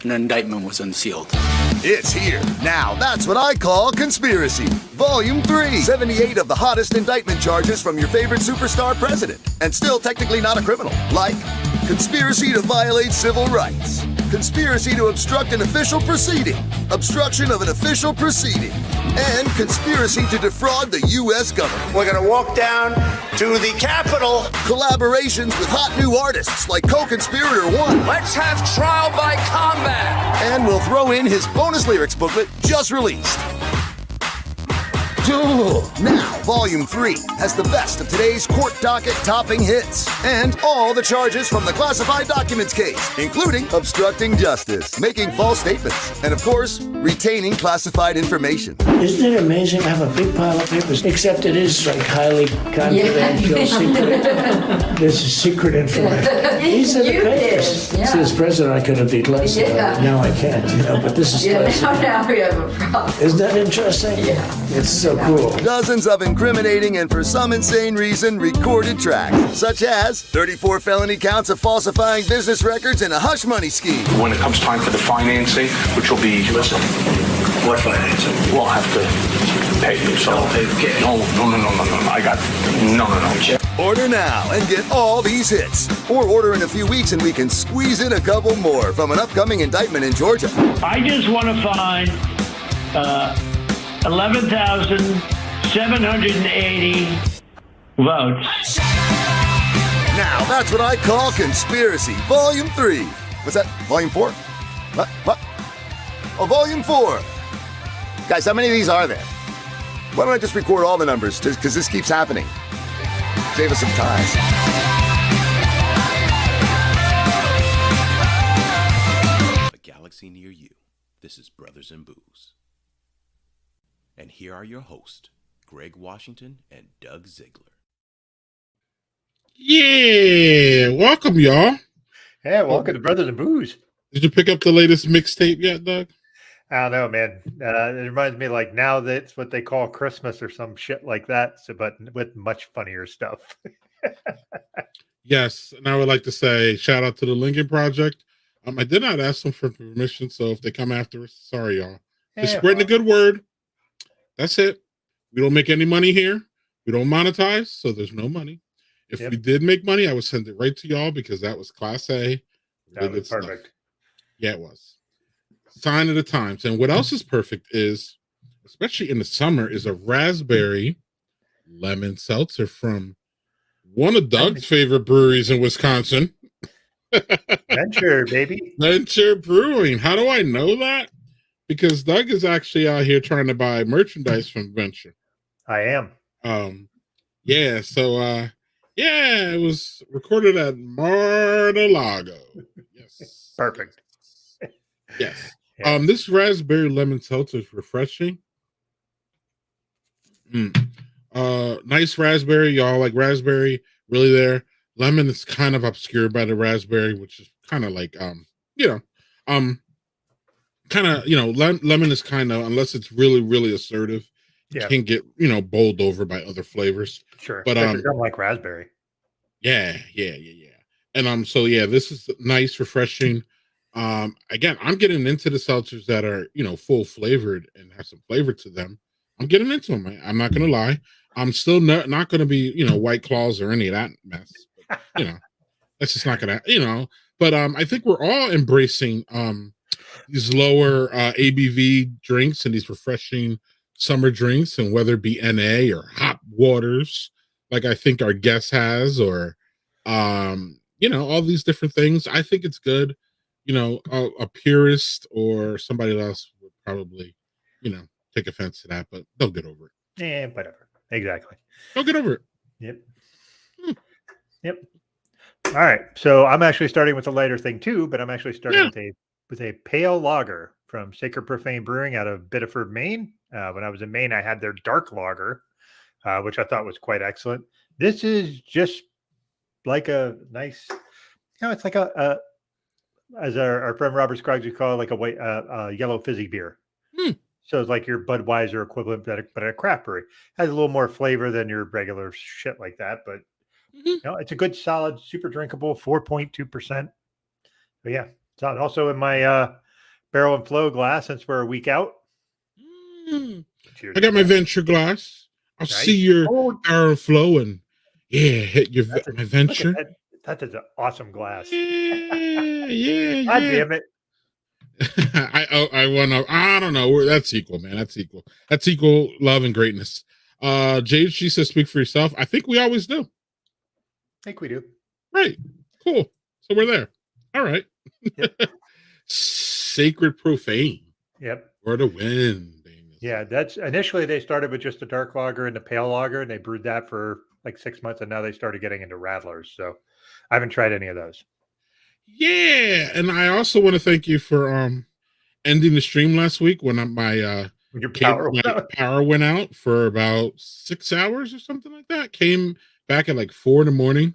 An indictment was unsealed. It's here. Now, that's what I call conspiracy. Volume 3. 78 of the hottest indictment charges from your favorite superstar president. And still technically not a criminal. Like conspiracy to violate civil rights. Conspiracy to obstruct an official proceeding. Obstruction of an official proceeding. And conspiracy to defraud the U.S. government. We're going to walk down to the Capitol. Collaborations with hot new artists like Co-Conspirator 1. Let's have trial by combat. And we'll throw in his bonus lyrics booklet just released. Now, Volume 3 has the best of today's court docket topping hits and all the charges from the classified documents case, including obstructing justice, making false statements, and of course, retaining classified information. Isn't it amazing? I have a big pile of papers, except it is like highly confidential, secret. This is secret information. These are the papers. Yeah. See, as president, I could have been less. Now I can't, but this is now we have a problem. Isn't that interesting? Yeah. It's so cool. Dozens of incriminating and for some insane reason recorded tracks, such as 34 felony counts of falsifying business records and a hush money scheme. When it comes time for the financing, which will be... Listen, what financing? We'll have to pay you, so... I'll pay the kid. No. I got... No. Order now and get all these hits. Or order in a few weeks and we can squeeze in a couple more from an upcoming indictment in Georgia. I just want to find 11,780 votes. Now, that's what I call conspiracy. Volume 3. What's that? Volume 4? What? Oh, Volume 4. Guys, how many of these are there? Why don't I just record all the numbers? Because this keeps happening. Save us some time. A galaxy near you. This is Brothers in Booze. And here are your hosts, Greg Washington and Doug Ziegler. Yeah, welcome, y'all. Hey, welcome to Brothers in Booze. Did you pick up the latest mixtape yet, Doug? I don't know, man. It reminds me like now that's what they call Christmas or some shit like that. So, but with much funnier stuff. Yes, and I would like to say shout out to the Lincoln Project. I did not ask them for permission, so if they come after us, sorry, y'all. Just spreading a good word. That's it. We don't make any money here. We don't monetize, so there's no money. If we did make money, I would send it right to y'all because that was Class A. That was perfect. Stuff. Yeah, it was. Sign of the times. And what else is perfect is, especially in the summer, is a raspberry lemon seltzer from one of Doug's favorite breweries in Wisconsin. Venture, baby. Venture Brewing. How do I know that? Because Doug is actually out here trying to buy merchandise from Venture. I am. Yeah, so it was recorded at Mar-a-Lago. Yes. Perfect. Yes. Yeah. This raspberry lemon seltzer is refreshing. Nice raspberry. Y'all like raspberry, really there. Lemon is kind of obscured by the raspberry, which is kind of like lemon is kind of, unless it's really, really assertive, can get, bowled over by other flavors. Sure. But I don't like raspberry. Yeah. And this is nice, refreshing. Again, I'm getting into the seltzers that are, full flavored and have some flavor to them. I'm getting into them. I'm not going to lie. I'm still not going to be, White Claws or any of that mess. But, that's just not going to, but I think we're all embracing these lower ABV drinks and these refreshing summer drinks, and whether it be NA or hot waters, like I think our guest has, or, all these different things. I think it's good. A purist or somebody else would probably, take offense to that, but they'll get over it. Yeah, whatever. Exactly. They'll get over it. Yep. All right. So I'm actually starting with a lighter thing too, but I'm actually starting with a with a pale lager from Sacred Profane Brewing out of Biddeford, Maine. When I was in Maine, I had their dark lager, which I thought was quite excellent. This is just like a nice, it's like as our friend Robert Scruggs would call it, like a white, yellow fizzy beer. So it's like your Budweiser equivalent, but at a craft brewery. Has a little more flavor than your regular shit like that, but it's a good, solid, super drinkable, 4.2%. But yeah, it's also in my barrel and flow glass since we're a week out. Cheers. I got my venture glass. I'll see your barrel and flow and hit your my venture. That is an awesome glass. Yeah. God damn it. I don't know. That's equal, man. That's equal. That's equal love and greatness. Jade, she says, speak for yourself. I think we always do. I think we do. Right. Cool. So we're there. All right. Yep. Sacred Profane. Yep. For the win. Yeah, that's initially they started with just the dark lager and the pale lager, and they brewed that for like 6 months, and now they started getting into rattlers. So I haven't tried any of those. Yeah, and I also want to thank you for ending the stream last week when my power went out for about 6 hours or something like that. Came back at like 4 in the morning.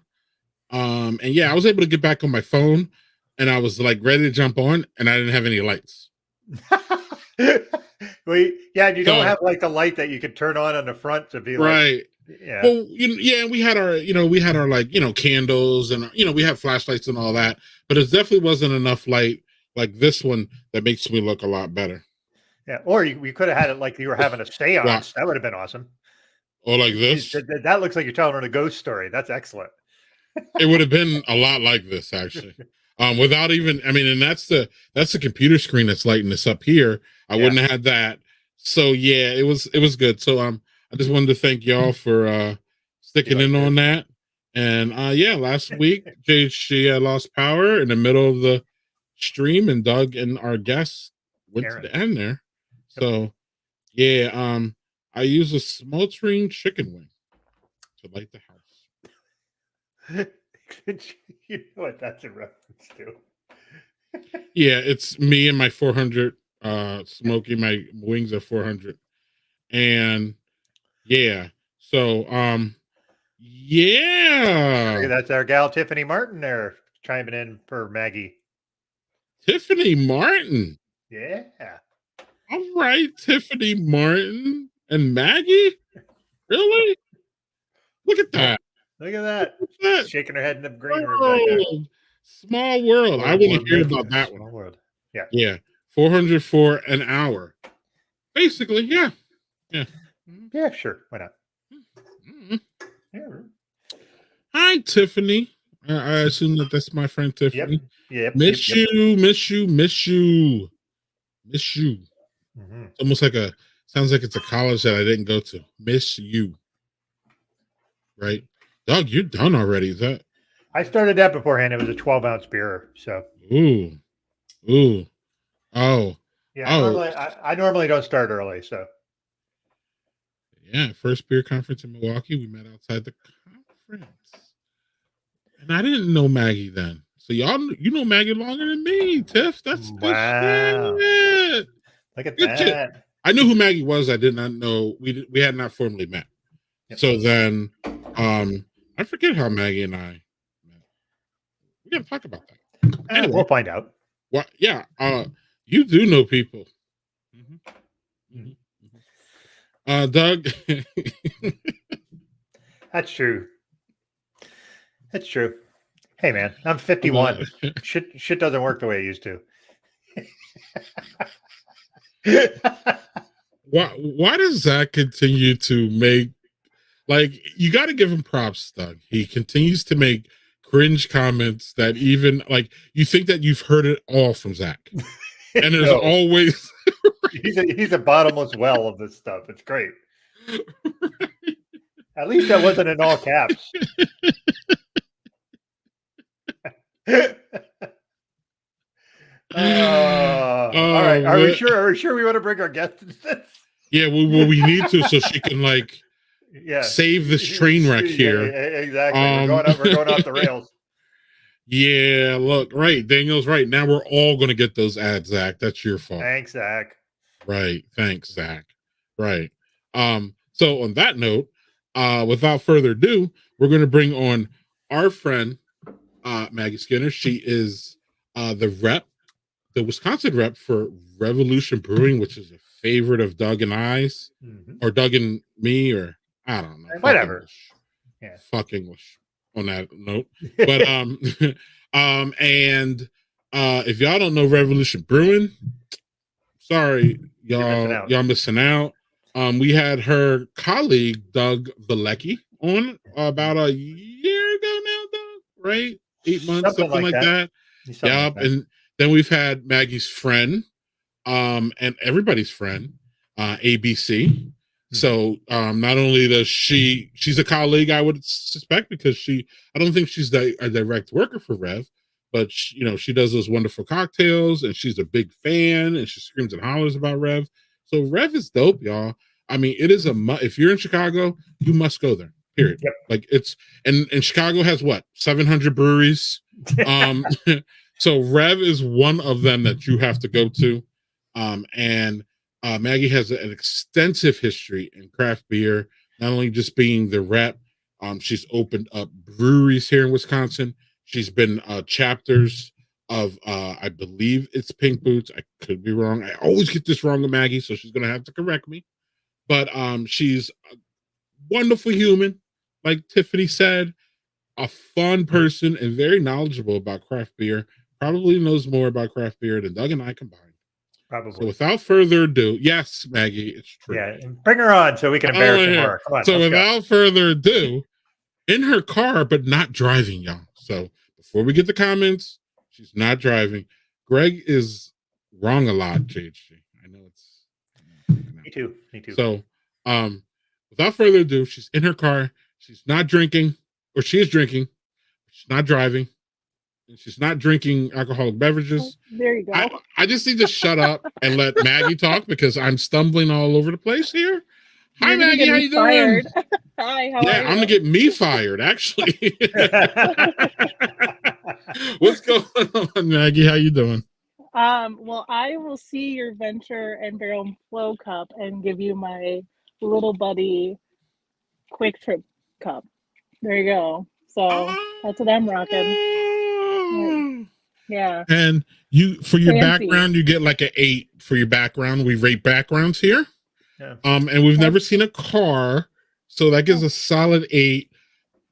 And I was able to get back on my phone, and I was like ready to jump on, and I didn't have any lights. Well, you don't have like the light that you could turn on the front to be right. Like, yeah. Well, we had our like candles and we have flashlights and all that, but it definitely wasn't enough light like this one that makes me look a lot better. Yeah, or you could have had it like you were having a seance. Wow. That would have been awesome. Or like this. That looks like you're telling a ghost story. That's excellent. It would have been a lot like this actually. Without even, and that's the computer screen that's lighting this up here. I wouldn't have had that. So it was good. So I just wanted to thank y'all for sticking in on that. And last week she lost power in the middle of the stream, and Doug and our guests went to the end there. So I use a smoldering chicken wing to light the house. You know what that's a reference to. It's me and my 400 smoking. My wings are 400. And so that's our gal Tiffany Martin there chiming in for Maggie. Tiffany Martin. Yeah. All right, Tiffany Martin and Maggie. Really? Look at that. Look at that. Shaking her head in the green room. Small world. I want to hear about that one. Small world. Yeah. 400 for an hour. Basically, yeah. Yeah, sure. Why not? Mm-hmm. Hi, Tiffany. I assume that's my friend Tiffany. Yep. Miss you. Mm-hmm. It's almost like sounds like it's a college that I didn't go to. Miss you. Right? Doug, you're done already. Is that? I started that beforehand. It was a 12-ounce beer. So. Ooh. Oh. Yeah. I normally don't start early. So. Yeah. First beer conference in Milwaukee. We met outside the conference. And I didn't know Maggie then. So you know Maggie longer than me, Tiff. That's wow. Shit. Look at that. Shit. I knew who Maggie was. I did not know. We had not formally met. Yep. So then, I forget how Maggie and I met. We gotta talk about that. Anyway, we'll find out. What? Yeah. You do know people. Mm-hmm. Doug. That's true. That's true. Hey man, I'm 51. Shit doesn't work the way it used to. Why does Zach continue to make, like, you got to give him props, Doug. He continues to make cringe comments that even, like, you think that you've heard it all from Zach. And there's always... he's a bottomless well of this stuff. It's great. Right. At least that wasn't in all caps. All right. Are we sure we want to bring our guest into this? Yeah, we need to, so she can save this train wreck here. Yeah, exactly. We're going off the rails. Yeah, look, right. Daniel's right. Now we're all going to get those ads, Zach. That's your fault. Thanks, Zach. Right. Thanks, Zach. Right. So on that note, without further ado, we're going to bring on our friend, Maggie Skinner. She is the Wisconsin rep for Revolution Brewing, which is a favorite of Doug and I's, or Doug and me, or I don't know. Whatever. Yeah. Fuck English on that note. But and if y'all don't know Revolution Brewing, sorry, y'all missing out. We had her colleague Doug Valecki on about a year ago now, Doug, right? 8 months, something like that. Yep. And then we've had Maggie's friend, and everybody's friend, ABC. So not only does she's a colleague, I would suspect, because I don't think she's a direct worker for Rev, but she does those wonderful cocktails, and she's a big fan, and she screams and hollers about Rev. So Rev is dope, y'all. I mean, it is if you're in Chicago, you must go there. Period. Yep. Like and Chicago has what, 700 breweries. So Rev is one of them that you have to go to. And Maggie has an extensive history in craft beer, not only just being the rep. She's opened up breweries here in Wisconsin. She's been chapters of, I believe it's Pink Boots. I could be wrong. I always get this wrong with Maggie, so she's going to have to correct me. But she's a wonderful human, like Tiffany said, a fun person, and very knowledgeable about craft beer. Probably knows more about craft beer than Doug and I combined. Probably. So without further ado, yes, Maggie, it's true. Yeah, bring her on so we can embarrass her more. Come on, so without further ado, in her car, but not driving, y'all. So before we get the comments, she's not driving. Greg is wrong a lot, JHG. I know it's... Me too. So without further ado, she's in her car. She's not drinking, or she is drinking. She's not driving. And she's not drinking alcoholic beverages. There you go. I just need to shut up and let Maggie talk, because I'm stumbling all over the place here. Hi, Maggie. How you doing? Hi. How are you? I'm gonna get me fired, actually. What's going on, Maggie? How you doing? Well, I will see your Venture and Barrel Flow cup and give you my little buddy Quick Trip cup. There you go. So that's what I'm rocking. Yeah. And for your background, you get like an 8 for your background. We rate backgrounds here. Yeah. And we've never seen a car, so that gives a solid 8.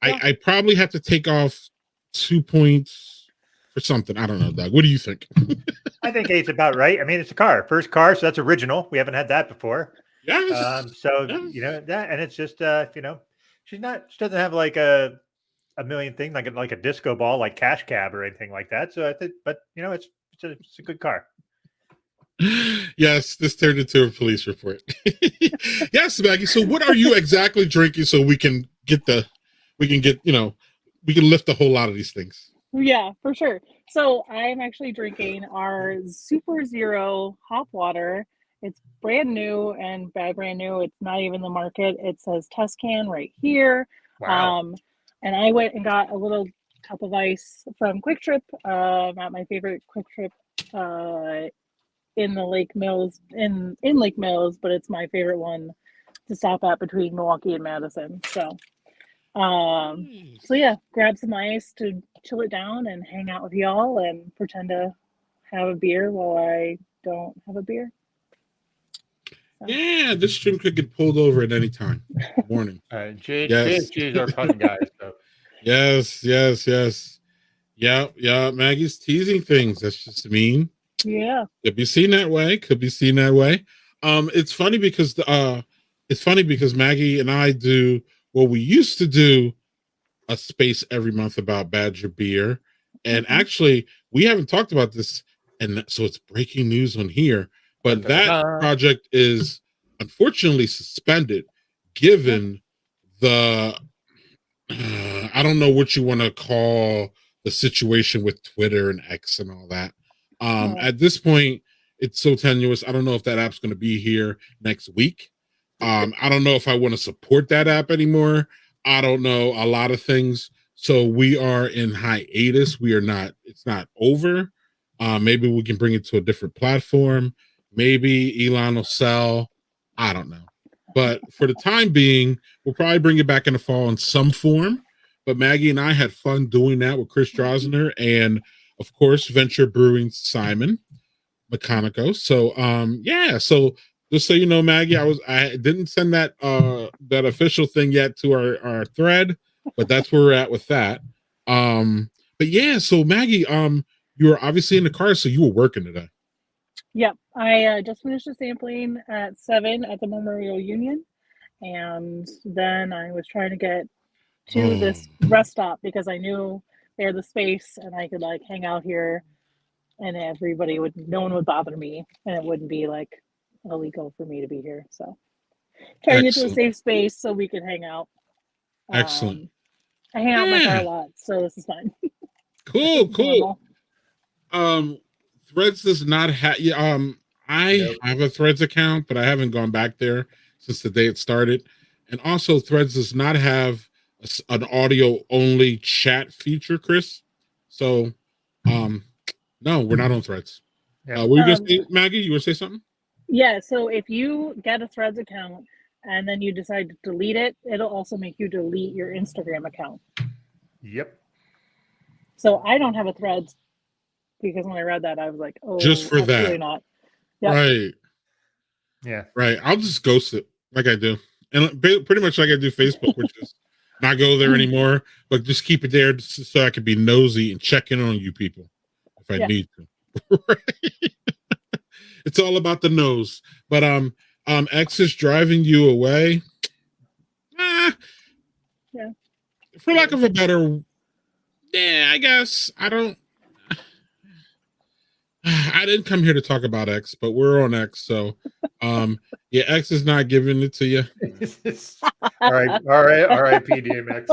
I probably have to take off 2 points for something. I don't know, Doug. What do you think? I think 8's about right. I mean, it's a car, first car, so that's original. We haven't had that before. Yes. That, and it's just she doesn't have like a million thing like a disco ball like Cash Cab or anything like that. So I think, but it's a good car. Yes, this turned into a police report. Yes, Maggie. So what are you exactly drinking so we can lift a whole lot of these things? Yeah, for sure. So I'm actually drinking our Super Zero hop water. It's brand new, and by brand new, it's not even the market. It says Tuscan right here. Wow. And I went and got a little cup of ice from Quick Trip, at my favorite Quick Trip in the Lake Mills, in Lake Mills, but it's my favorite one to stop at between Milwaukee and Madison. So yeah, grab some ice to chill it down and hang out with y'all and pretend to have a beer while I don't have a beer. So. Yeah, this stream could get pulled over at any time. Warning. JHG is our fun guy. So. Yes. Yeah. Maggie's teasing things. That's just mean. Yeah. Could be seen that way. It's funny because Maggie and I do what we used to do, a space every month about Badger beer. And actually, we haven't talked about this, and so it's breaking news on here. But that project is unfortunately suspended, given the I don't know what you want to call the situation with Twitter and X and all that. At this point, it's so tenuous. I don't know if that app's going to be here next week. I don't know if I want to support that app anymore. I don't know a lot of things. So we are in hiatus. We are not, it's not over. Maybe we can bring it to a different platform. Maybe Elon will sell. I don't know. But for the time being, we'll probably bring it back in the fall in some form. But Maggie and I had fun doing that with Chris Drosner and, of course, Venture Brewing Simon Mecanico. So, yeah. So just so you know, Maggie, I didn't send that that official thing yet to our thread, but that's where we're at with that. But yeah. So Maggie, you were obviously in the car, so you were working today. Yep, I just finished the sampling at 7 at the Memorial Union, and then I was trying to get to this rest stop because I knew they had the space and I could like hang out here, and no one would bother me, and it wouldn't be like illegal for me to be here. So trying to get to a safe space so we could hang out. Excellent. I hang out in my car a lot, so this is fine. Cool. Threads does not have. I have a Threads account, but I haven't gone back there since the day it started. And also, Threads does not have an audio only chat feature, Chris. So, no, we're not on Threads. Yeah. Were you gonna say, Maggie? You want to say something? Yeah. So if you get a Threads account and then you decide to delete it, it'll also make you delete your Instagram account. Yep. So I don't have a Threads because when I read that, I was like, "Oh, just for that, not." Yep. Right? Yeah, right. I'll just ghost it like I do, and pretty much like I do Facebook, which is not go there anymore, but just keep it there so I can be nosy and check in on you people if I need to. Right? It's all about the nose. But X is driving you away. Yeah. For lack of a better, I guess I didn't come here to talk about X, but we're on X, so yeah, X is not giving it to you. all right, DMX.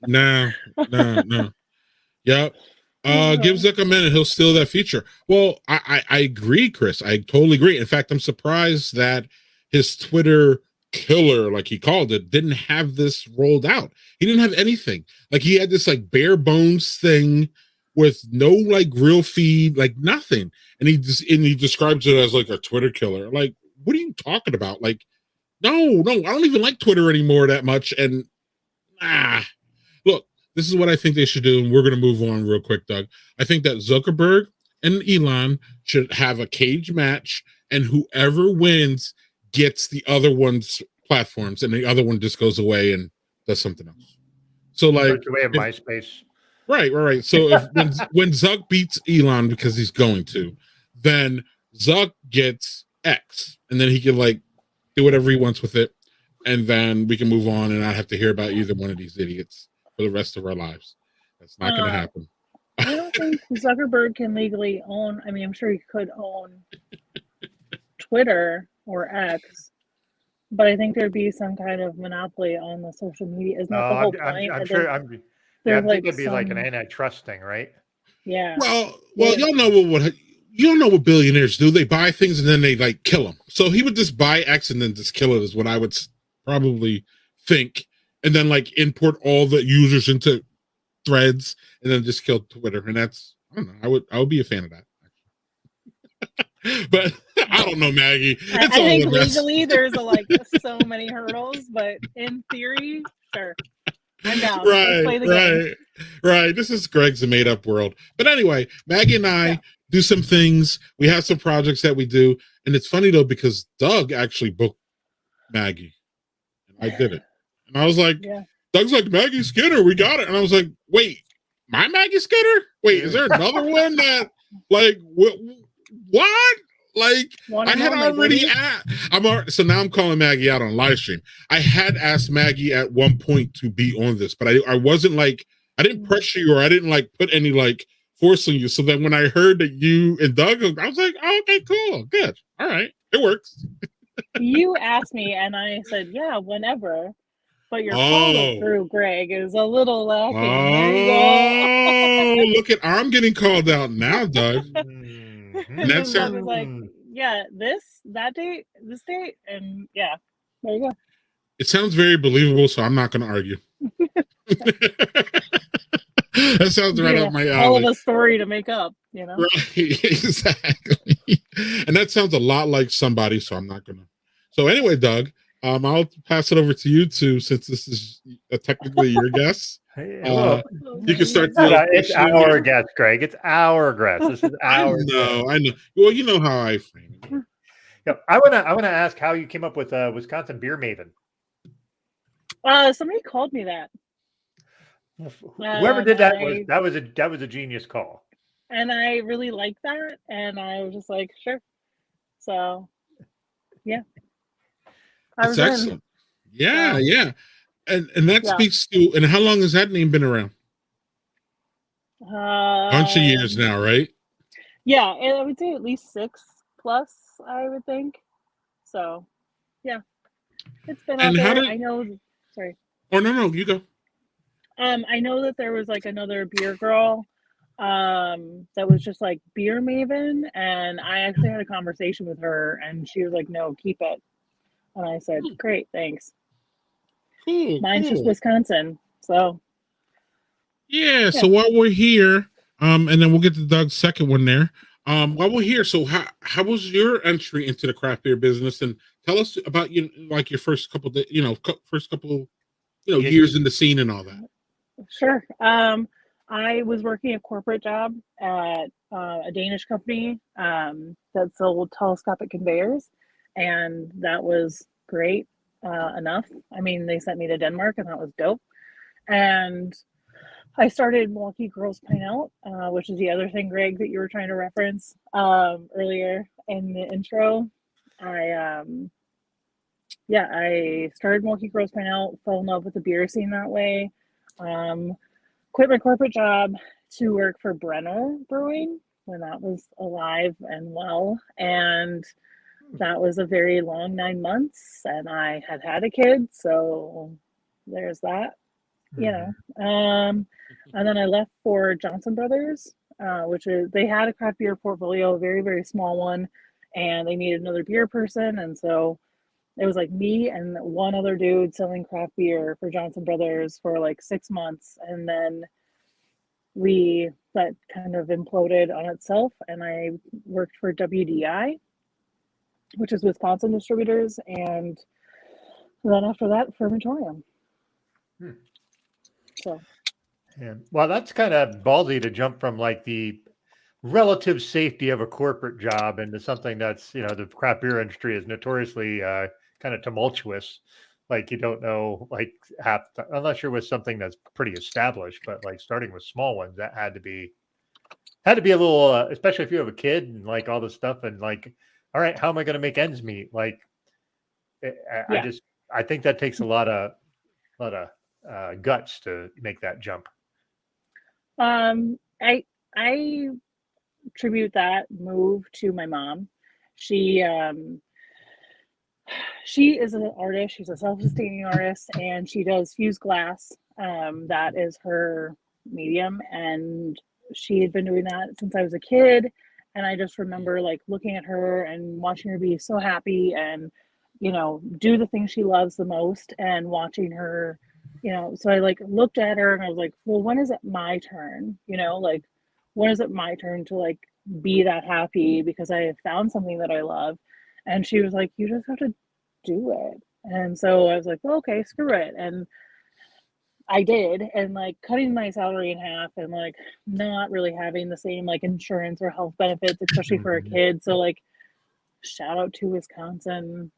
No. Yep. Give Zuck a minute, he'll steal that feature. Well, I agree, Chris. I totally agree. In fact, I'm surprised that his Twitter killer, like he called it, didn't have this rolled out. He didn't have anything. Like he had this like bare bones thing with no like real feed, like nothing. And he describes it as like a Twitter killer. Like, what are you talking about? Like, no, I don't even like Twitter anymore that much. And look, this is what I think they should do, and we're going to move on real quick, Doug. I think that Zuckerberg and Elon should have a cage match, and whoever wins gets the other one's platforms, and the other one just goes away and does something else. So, like, the way of MySpace. Right. So when Zuck beats Elon, because he's going to, then Zuck gets X, and then he can like do whatever he wants with it, and then we can move on and not have to hear about either one of these idiots for the rest of our lives. That's not going to happen. I don't think Zuckerberg can legally own. I mean, I'm sure he could own Twitter or X, but I think there'd be some kind of monopoly on the social media. Isn't that the whole point? I'm sure. I think it'd be like an antitrust thing, right? Yeah. Well, y'all know what you don't know what billionaires do. They buy things and then they like kill them. So he would just buy X and then just kill it, is what I would probably think, and then like import all the users into Threads and then just kill Twitter. And that's, I don't know. I would be a fan of that. But I don't know, Maggie. I think legally there's like so many hurdles, but in theory, sure. I'm down. Right. This is Greg's made up world. But anyway, Maggie and I do some things. We have some projects that we do. And it's funny though, because Doug actually booked Maggie. And I did it. And I was like, Doug's like, Maggie Skinner, we got it. And I was like, wait, my Maggie Skinner? Wait, is there another one that like what? Like I had already asked. So now I'm calling Maggie out on live stream. I had asked Maggie at one point to be on this, but I wasn't like, I didn't pressure you, or I didn't like put any like force on you. So then when I heard that you and Doug, I was like, oh, okay, cool, good, all right, it works. You asked me, and I said, yeah, whenever. But your follow through, Greg, is a little lacking. Oh, look at I'm getting called out now, Doug. And that's I was like, yeah, this date, and yeah, there you go. It sounds very believable, so I'm not going to argue. That sounds right up my hell of alley. a story to make up, Right, exactly. And that sounds a lot like somebody, so I'm not gonna. So anyway, Doug, I'll pass it over to you two since this is technically your guess. Well, You can start it's our guess, Greg. It's our guess. This is our. I know. Well, you know how I frame it. Yeah, I wanna ask how you came up with Wisconsin Beer Maven. Somebody called me that. Whoever did that was a genius call. And I really like that, and I was just like, sure. So, yeah, That's excellent. Yeah. And that speaks to. And how long has that name been around? Bunch of years now, right? Yeah, I would say at least 6+. I would think. So, yeah, it's been out there. I know. Sorry. Oh no, you go. I know that there was like another beer girl that was just like Beer Maven, and I actually had a conversation with her, and she was like, no, keep it. And I said, great, thanks. Mine's just Wisconsin. So so while we're here, and then we'll get to Doug's second one there. While we're here, so how was your entry into the craft beer business, and tell us about your first couple of years in the scene and all that. Sure. I was working a corporate job at a Danish company that sold telescopic conveyors, and that was great enough. I mean, they sent me to Denmark, and that was dope. And I started Milwaukee Girls Pint Out, which is the other thing, Greg, that you were trying to reference earlier in the intro. I started Milwaukee Girls Pint Out, fell in love with the beer scene that way. Quit my corporate job to work for Revolution Brewing when that was alive and well, and that was a very long 9 months, and I had a kid, so there's that, and then I left for Johnson Brothers, which is, they had a craft beer portfolio, a very, very small one, and they needed another beer person, and so it was like me and one other dude selling craft beer for Johnson Brothers for like 6 months. And then that kind of imploded on itself. And I worked for WDI, which is Wisconsin Distributors. And then after that, Fermentorium. So. Yeah. Well, that's kind of ballsy to jump from like the relative safety of a corporate job into something that's, the craft beer industry is notoriously kind of tumultuous. Like you don't know, like unless you're with something that's pretty established, but like starting with small ones, that had to be a little, especially if you have a kid and like all this stuff and like, all right, how am I going to make ends meet? Like, I think that takes a lot of guts to make that jump. I attribute that move to my mom. She is an artist. She's a self-sustaining artist, and she does fused glass. That is her medium, and she had been doing that since I was a kid. And I just remember like looking at her and watching her be so happy and, do the thing she loves the most, and watching her, so I like looked at her and I was like, well, when is it my turn? Like, when is it my turn to like be that happy because I have found something that I love? And she was like, you just have to do it. And so I was like, well, okay, screw it. And I did. And like cutting my salary in half and like not really having the same like insurance or health benefits, especially for a kid. So like, shout out to Wisconsin,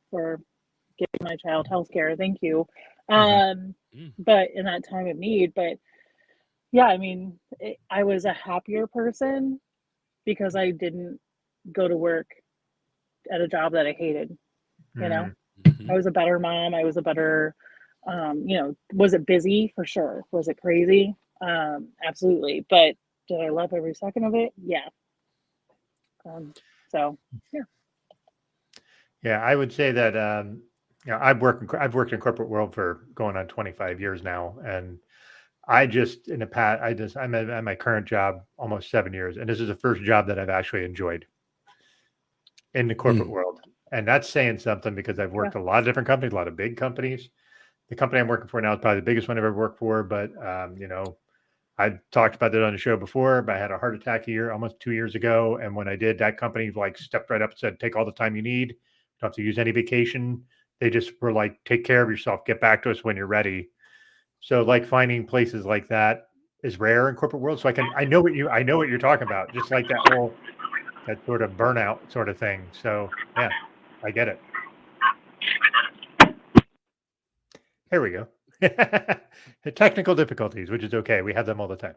for giving my child health care. Thank you. But in that time of need, but yeah, I mean, I was a happier person because I didn't go to work at a job that I hated. I was a better mom. I was a better, was it busy? For sure. Was it crazy? Absolutely. But did I love every second of it? Yeah. So yeah. Yeah, I would say that I've worked in corporate world for going on 25 years now, and I'm at my current job almost 7 years, and this is the first job that I've actually enjoyed in the corporate world, and that's saying something because I've worked a lot of different companies, a lot of big companies, the company I'm working for now is probably the biggest one I've ever worked for. But I talked about it on the show before, but I had a heart attack almost 2 years ago. And when I did, that company like stepped right up and said, take all the time you need. Don't have to use any vacation. They just were like, take care of yourself. Get back to us when you're ready. So like finding places like that is rare in corporate world. So I know what you're talking about. Just like that sort of burnout sort of thing. So yeah, I get it. Here we go. Technical difficulties, which is okay. We have them all the time.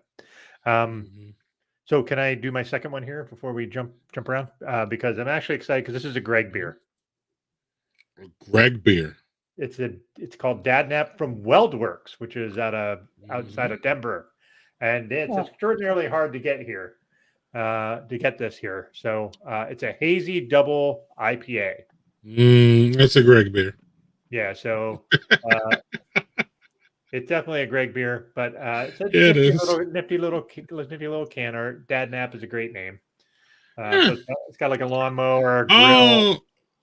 So can I do my second one here before we jump around? Because I'm actually excited because this is a Greg beer. Greg beer. It's called Dad Nap from Weldworks, which is outside of Denver, and it's extraordinarily hard to get here. To get this here, so it's a hazy double IPA. That's a Greg beer. Yeah, so it's definitely a Greg beer, but it's a nifty little can. Or Dad Nap is a great name. So it's got like a lawnmower, a grill. Oh,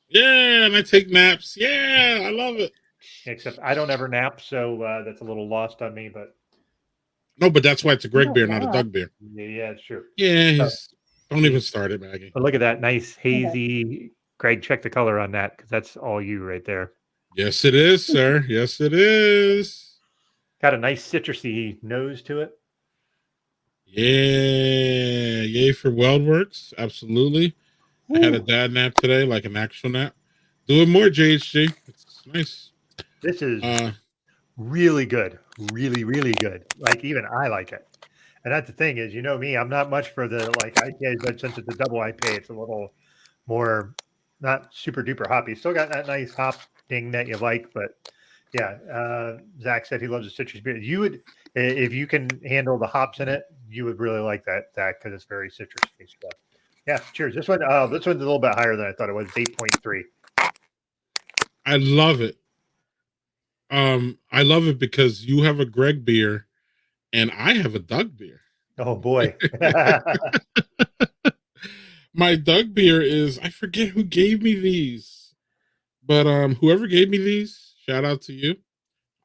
yeah, and I take naps. Yeah, I love it. Except I don't ever nap, so that's a little lost on me. But no, but that's why it's a Greg beer, not a Doug beer. Yeah, it's true. Yeah, don't even start it, Maggie. But look at that nice hazy. Greg, check the color on that because that's all you right there. Yes, it is, sir. Yes, it is. Got a nice citrusy nose to it. Yeah, yay for Weldworks. Absolutely. Ooh. I had a dad nap today, like an actual nap. Doing more, JHG. It's nice. This is really good. Really, really good. Like, even I like it. And that's the thing is, you know me, I'm not much for the like IPAs, but since it's a double IPA, it's a little more not super duper hoppy. Still got that nice hop ding that you like, but yeah, Zach said he loves a citrus beer. You would, if you can handle the hops in it, you would really like that because it's very citrusy stuff. Yeah, cheers. This one's a little bit higher than I thought it was. 8.3. I love it. I love it because you have a Greg beer and I have a Doug beer. Oh boy. My Doug beer is, I forget who gave me these, but whoever gave me these, shout out to you.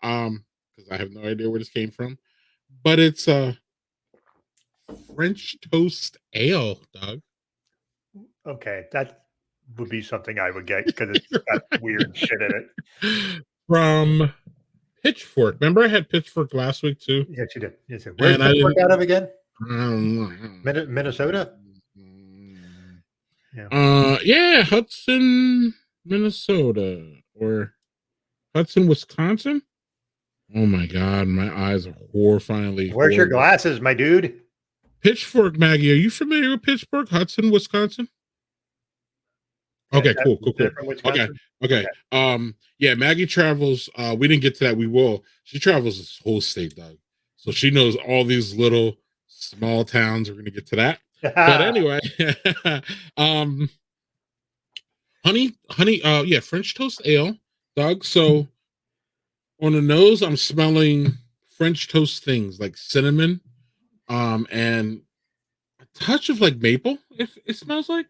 Because I have no idea where this came from. But it's a French toast ale, Doug. Okay, that would be something I would get because it's got weird shit in it. From Pitchfork. Remember I had Pitchfork last week too? Yes, you did. Yes, where's Pitchfork out of again? Minnesota? Yeah, Hudson, Minnesota, or Hudson, Wisconsin. Oh my God, my eyes are horrifyingly. Where's your glasses, my dude? Pitchfork, Maggie. Are you familiar with Pitchfork, Hudson, Wisconsin? Okay, cool. Okay. Yeah, Maggie travels. We didn't get to that. We will. She travels this whole state, Doug. So she knows all these little small towns. We're gonna get to that. But anyway, honey, yeah, French toast ale, Doug. So on the nose, I'm smelling French toast things like cinnamon, and a touch of like maple. If it smells like.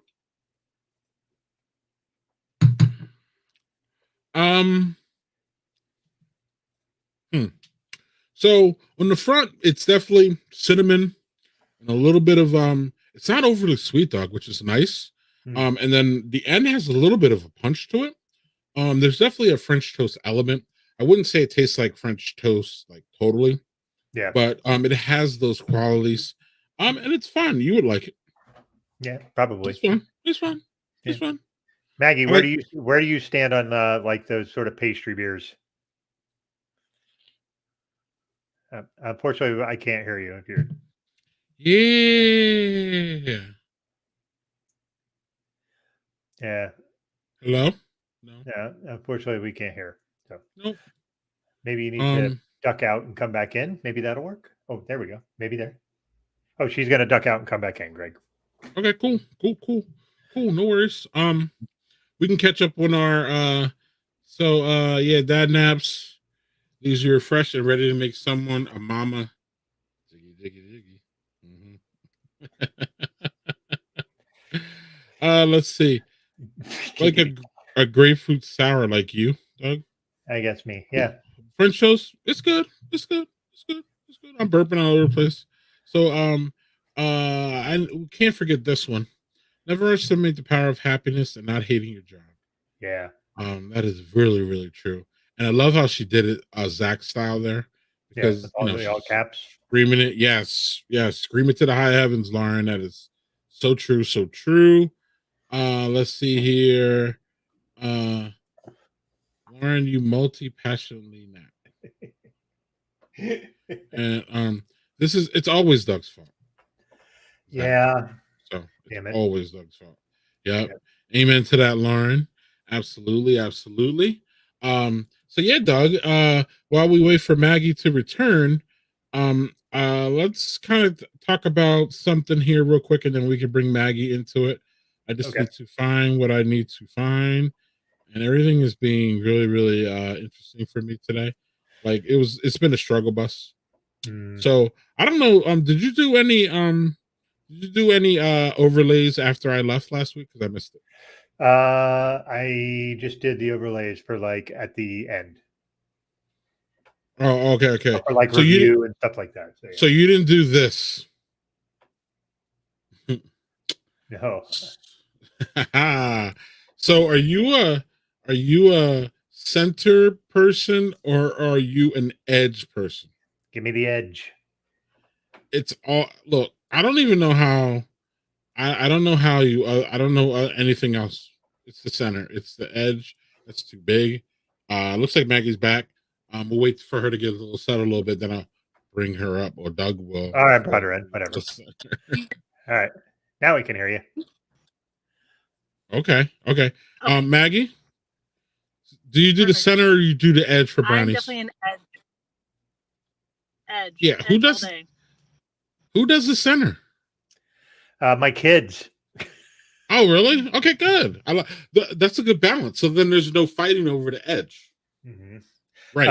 So on the front, it's definitely cinnamon and a little bit of it's not overly sweet, Dog, which is nice. And then the end has a little bit of a punch to it. There's definitely a French toast element. I wouldn't say it tastes like French toast, like totally. Yeah. But it has those qualities. And it's fun. You would like it. Yeah, probably. It's fun. It's fun. Maggie, where do you stand on like those sort of pastry beers? Unfortunately, I can't hear you if you're. Yeah. Yeah. Hello? No. Yeah. Unfortunately, we can't hear. So nope. Maybe you need to duck out and come back in. Maybe that'll work. Oh, there we go. Maybe there. Oh, she's gonna duck out and come back in, Greg. Okay, cool. No worries. We can catch up on our yeah, dad naps. These are fresh and ready to make someone a mama. Jiggy. Let's see. Like a grapefruit sour like you, Doug. I guess me. Yeah. French toast. It's good. It's good. It's good. It's good. I'm burping all over the place. So I can't forget this one. Never underestimate the power of happiness and not hating your job. Yeah. That is really, really true. And I love how she did it Zach style there. Because all caps. Screaming it. Yes. Yes. Scream it to the high heavens, Lauren. That is so true. So true. Let's see here. Lauren, you multi-passionately nap. And it's always Doug's fault. Yeah. So it's always Doug's fault. Yep. Amen to that, Lauren. Absolutely, absolutely. So yeah, Doug, while we wait for Maggie to return, let's kind of talk about something here real quick, and then we can bring Maggie into it. I just need to find what I need to find, and everything is being really, really interesting for me today. Like it's been a struggle bus. So I don't know. Did you do any overlays after I left last week? Because I missed it. I just did the overlays for like at the end. Oh, okay. For like review and stuff like that. So you didn't do this. No. So are you a center person or are you an edge person? Give me the edge. It's all look. I don't even know how. I don't know how you. I don't know anything else. It's the center. It's the edge. That's too big. Looks like Maggie's back. We'll wait for her to get a little settled a little bit. Then I'll bring her up, or Doug will. All right, brought her in. Whatever. All right. Now we can hear you. Okay. Maggie, do you do the center or you do the edge for brownies? I'm definitely an edge. Yeah. Who does? Who does the center? My kids. Oh, really? Okay, good. That's a good balance. So then there's no fighting over the edge. Mm-hmm. Right.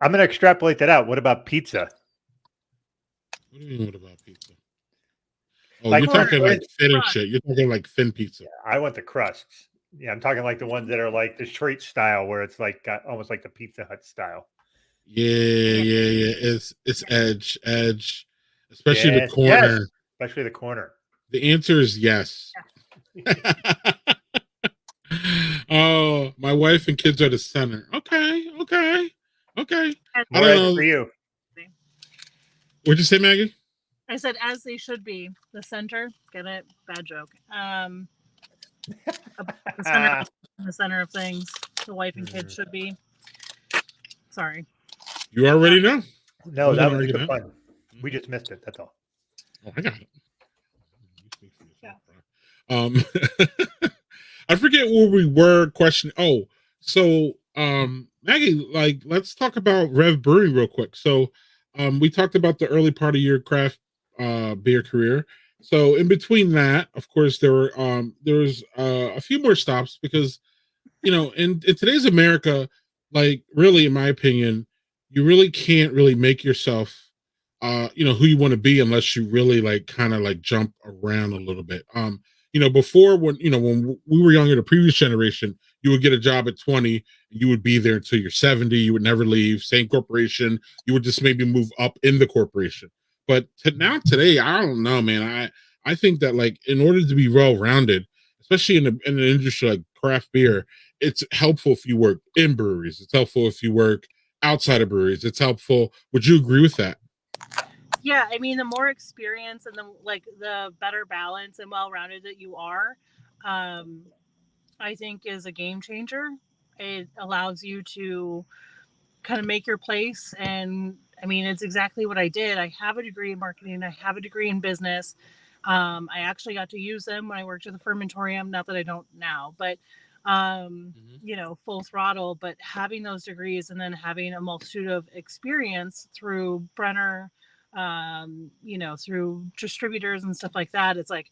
I'm going to extrapolate that out. What about pizza? What do you mean? What about pizza? Oh, you're talking like thin and shit. You're talking like thin pizza. Yeah, I want the crusts. Yeah, I'm talking like the ones that are like the straight style, where it's like got almost like the Pizza Hut style. Yeah. It's edge, especially the corner. Yes, especially the corner. The answer is yes. Oh, my wife and kids are the center. Okay. More I don't know for you. What'd you say, Maggie? I said, as they should be. The center. Get it? Bad joke. The center of things. The wife and kids should be. Sorry. You already know. No, that was good fun. We just missed it. That's all. Oh, I got it. I forget where we were questioning. Oh, so Maggie, like, let's talk about Rev Brewing real quick. So we talked about the early part of your craft beer career. So in between that, of course, there was a few more stops because, in today's America, like, really, in my opinion, you really can't really make yourself who you want to be unless you really like kind of like jump around a little bit. Before when we were younger, the previous generation, you would get a job at 20 and you would be there until you're 70. You would never leave. Same corporation. You would just maybe move up in the corporation. But today, I don't know, man. I think that, like, in order to be well-rounded, especially in an industry like craft beer, it's helpful if you work in breweries. It's helpful if you work outside of breweries. It's helpful. Would you agree with that? Yeah, I mean, the more experience and the better balance and well-rounded that you are, I think is a game changer. It allows you to kind of make your place. And I mean, it's exactly what I did. I have a degree in marketing. I have a degree in business. I actually got to use them when I worked at the fermentorium. Not that I don't now, but full throttle. But having those degrees and then having a multitude of experience through Brenner, through distributors and stuff like that, it's like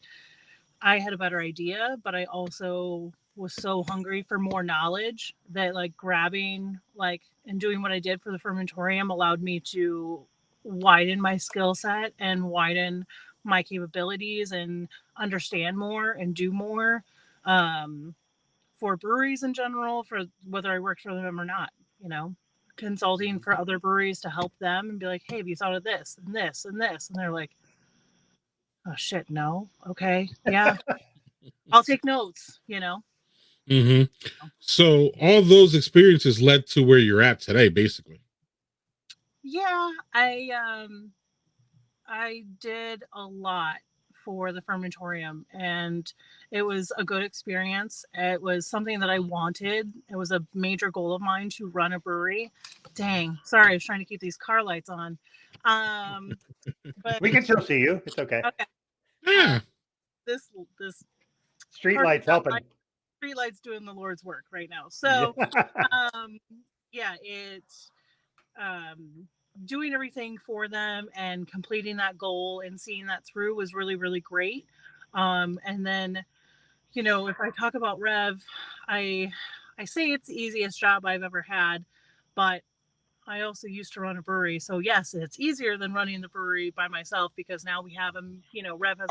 I had a better idea, but I also was so hungry for more knowledge that, like, grabbing and doing what I did for the fermentorium allowed me to widen my skill set and widen my capabilities and understand more and do more for breweries in general, for whether I worked for them or not. consulting for other breweries to help them and be like, hey, have you thought of this and this and this? And they're like, oh shit, no. Okay. Yeah. I'll take notes, you know? So all those experiences led to where you're at today, basically. Yeah, I did a lot for the fermentorium, and it was a good experience. It was something that I wanted. It was a major goal of mine to run a brewery. Dang, sorry, I was trying to keep these car lights on. But We can still see you. It's okay. okay. Yeah. This street lights helping. Street lights doing the Lord's work right now. So yeah, it's doing everything for them and completing that goal and seeing that through was really, really great. And then, you know, if I talk about Rev, I say it's the easiest job I've ever had, but I also used to run a brewery. So yes, it's easier than running the brewery by myself because now we have Rev has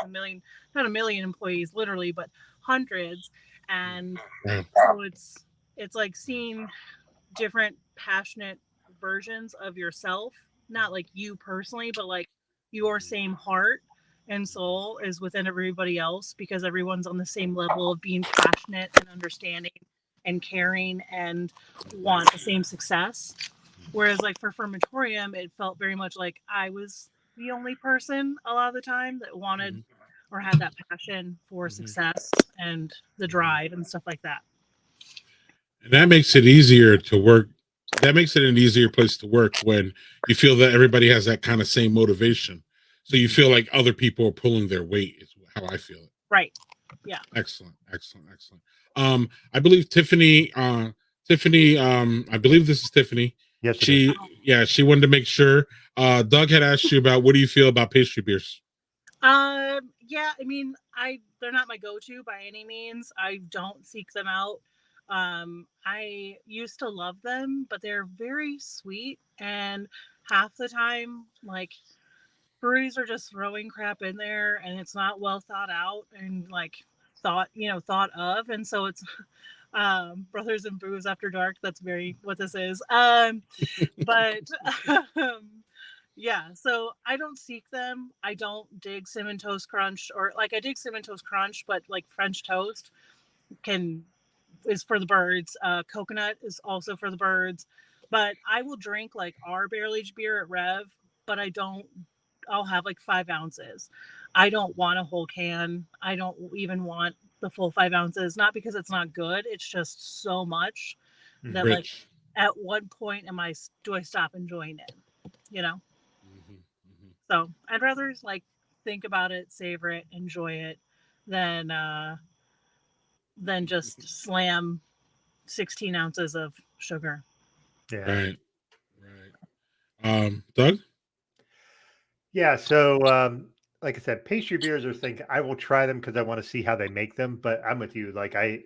not a million employees literally, but hundreds. And so it's like seeing different passionate versions of yourself, not like you personally, but like your same heart and soul is within everybody else because everyone's on the same level of being passionate and understanding and caring and want the same success. Whereas like for fermentorium, it felt very much like I was the only person a lot of the time that wanted or had that passion for success and the drive and stuff like that. And that makes it easier to work. That makes it an easier place to work when you feel that everybody has that kind of same motivation. So you feel like other people are pulling their weight is how I feel it. Right. Yeah. Excellent. I believe Tiffany, I believe this is Tiffany. Yes. She wanted to make sure. Doug had asked you about what do you feel about pastry beers? Yeah, I mean, they're not my go-to by any means. I don't seek them out. I used to love them, but they're very sweet, and half the time, like, breweries are just throwing crap in there, and it's not well thought out and like thought of, and so it's Brothers and Booze After Dark. That's very what this is. But yeah, so I don't seek them. I don't dig Cinnamon Toast Crunch, or like I dig Cinnamon Toast Crunch, but like French toast is for the birds. Coconut is also for the birds. But I will drink like our barrel aged beer at Rev, but I'll have like 5 ounces. I don't want a whole can. I don't even want the full 5 ounces, not because it's not good. It's just so much that like at what point do I stop enjoying it? You know? So I'd rather like think about it, savor it, enjoy it than just slam 16 ounces of sugar. Yeah. Right. Doug? Yeah. So, like I said, pastry beers are things I will try them because I want to see how they make them. But I'm with you. Like I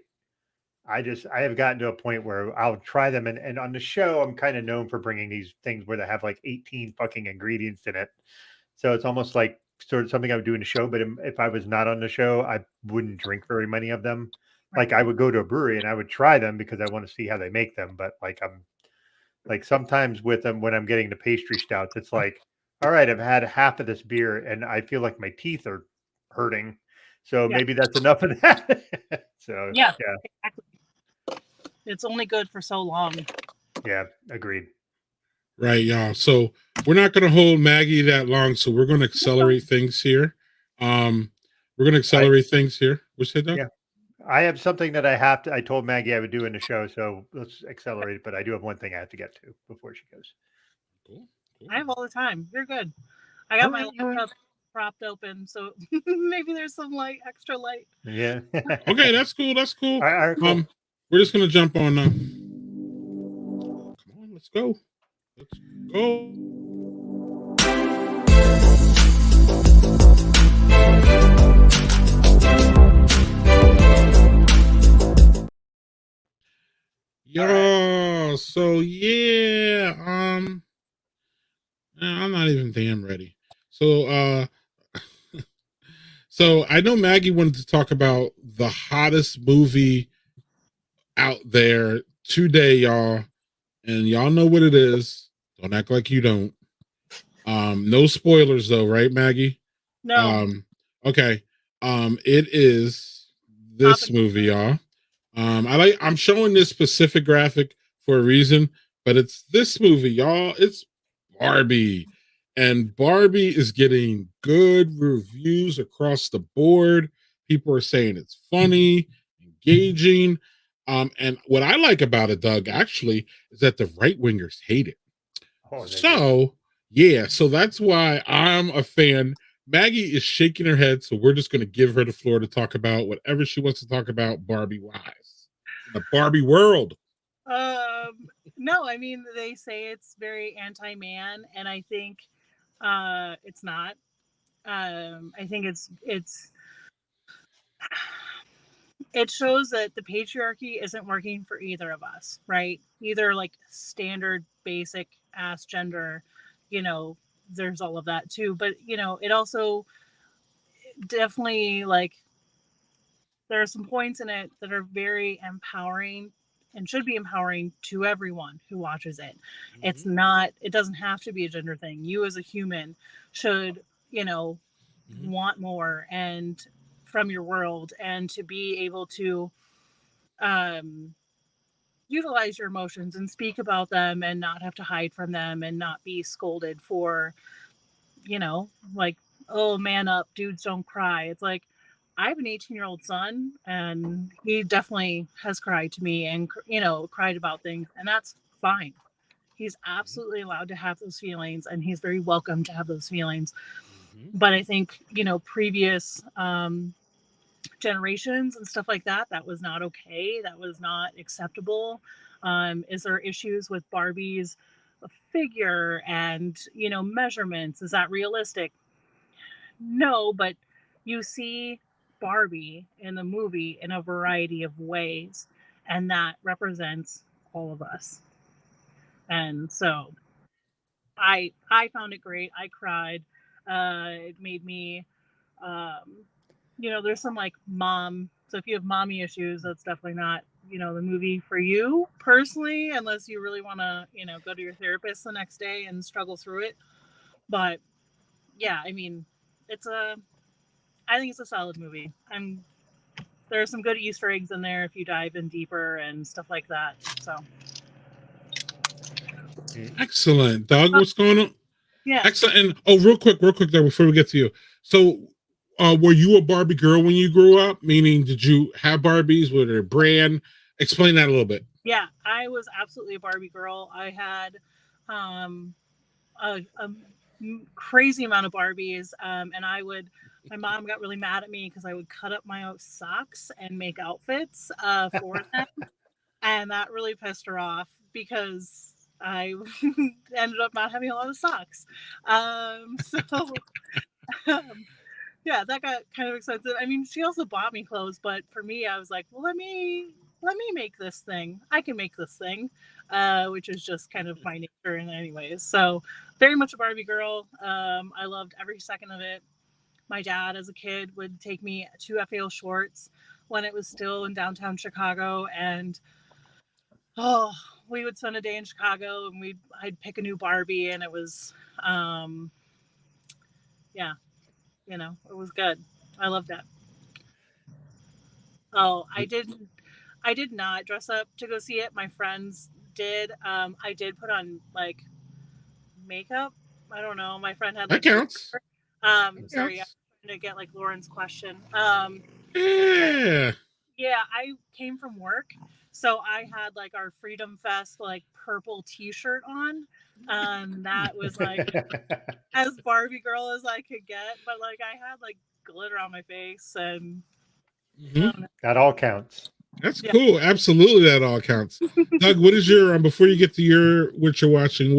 have gotten to a point where I'll try them, and on the show, I'm kind of known for bringing these things where they have like 18 fucking ingredients in it. So it's almost like sort of something I would do in a show. But if I was not on the show, I wouldn't drink very many of them. Like I would go to a brewery and I would try them because I want to see how they make them. But like sometimes with them when I'm getting the pastry stouts, it's like, all right, I've had half of this beer and I feel like my teeth are hurting. So maybe that's enough of that. So yeah. Exactly. It's only good for so long. Yeah, agreed. Right, y'all. So we're not going to hold Maggie that long. So we're going to accelerate things here. What's that, Doug? Yeah. I have something that I told Maggie I would do in the show. So let's accelerate it. But I do have one thing I have to get to before she goes. Cool. I have all the time. You're good. I got my laptop propped open, so maybe there's some extra light. Yeah. Okay, that's cool. All right, cool. We're just gonna jump on. Come on, let's go. Yo, so yeah, I'm not even damn ready. So, so I know Maggie wanted to talk about the hottest movie out there today, y'all, and y'all know what it is. Don't act like you don't. No spoilers though, right, Maggie? No. Okay. It is this movie, y'all. I'm showing this specific graphic for a reason, but it's this movie, y'all. It's Barbie. And Barbie is getting good reviews across the board. People are saying it's funny, engaging. And what I like about it, Doug, actually, is that the right wingers hate it. So that's why I'm a fan. Maggie is shaking her head, so we're just going to give her the floor to talk about whatever she wants to talk about Barbie wise. The Barbie world. No, I mean, they say it's very anti-man, and I think it's not. I think it shows that the patriarchy isn't working for either of us, right? Either like standard basic ass gender, there's all of that too, but it also definitely, like, there are some points in it that are very empowering and should be empowering to everyone who watches it. It doesn't have to be a gender thing. You as a human should, want more and from your world, and to be able to utilize your emotions and speak about them and not have to hide from them and not be scolded for, like, oh, man up, dudes don't cry. It's like, I have an 18-year-old son, and he definitely has cried to me and, cried about things, and that's fine. He's absolutely allowed to have those feelings, and he's very welcome to have those feelings. But I think, previous generations and stuff like that, that was not okay. That was not acceptable. Is there issues with Barbie's figure and, measurements? Is that realistic? No, but you see Barbie in the movie in a variety of ways, and that represents all of us. And so I found it great. I cried. It made me, there's some like mom. So if you have mommy issues, that's definitely not, the movie for you personally, unless you really want to, go to your therapist the next day and struggle through it. But yeah, I mean, I think it's a solid movie. There are some good Easter eggs in there if you dive in deeper and stuff like that. So excellent, Doug. What's going on? Yeah. Excellent. And real quick there before we get to you. So, were you a Barbie girl when you grew up? Meaning, did you have Barbies? Were there a brand? Explain that a little bit. Yeah, I was absolutely a Barbie girl. I had a crazy amount of Barbies, and my mom got really mad at me because I would cut up my own socks and make outfits for them, and that really pissed her off because I ended up not having a lot of socks. Yeah, that got kind of expensive. I mean, she also bought me clothes, but for me, I was like, well, let me make this thing. I can make this thing, which is just kind of my nature in anyways. So very much a Barbie girl. I loved every second of it. My dad as a kid would take me to FAO Schwartz when it was still in downtown Chicago, and we would spend a day in Chicago, and I'd pick a new Barbie, and it was yeah, it was good. I loved that. Oh, I did not dress up to go see it. My friends did. I did put on like makeup. I don't know. My friend had like that counts. Sorry, I'm trying to get like Lauren's question. Yeah. Yeah, I came from work, so I had like our Freedom Fest like purple T-shirt on. That was like as Barbie girl as I could get, but like I had like glitter on my face, and that all counts. That's cool. Absolutely, that all counts. Doug, what is your before you get to what you're watching?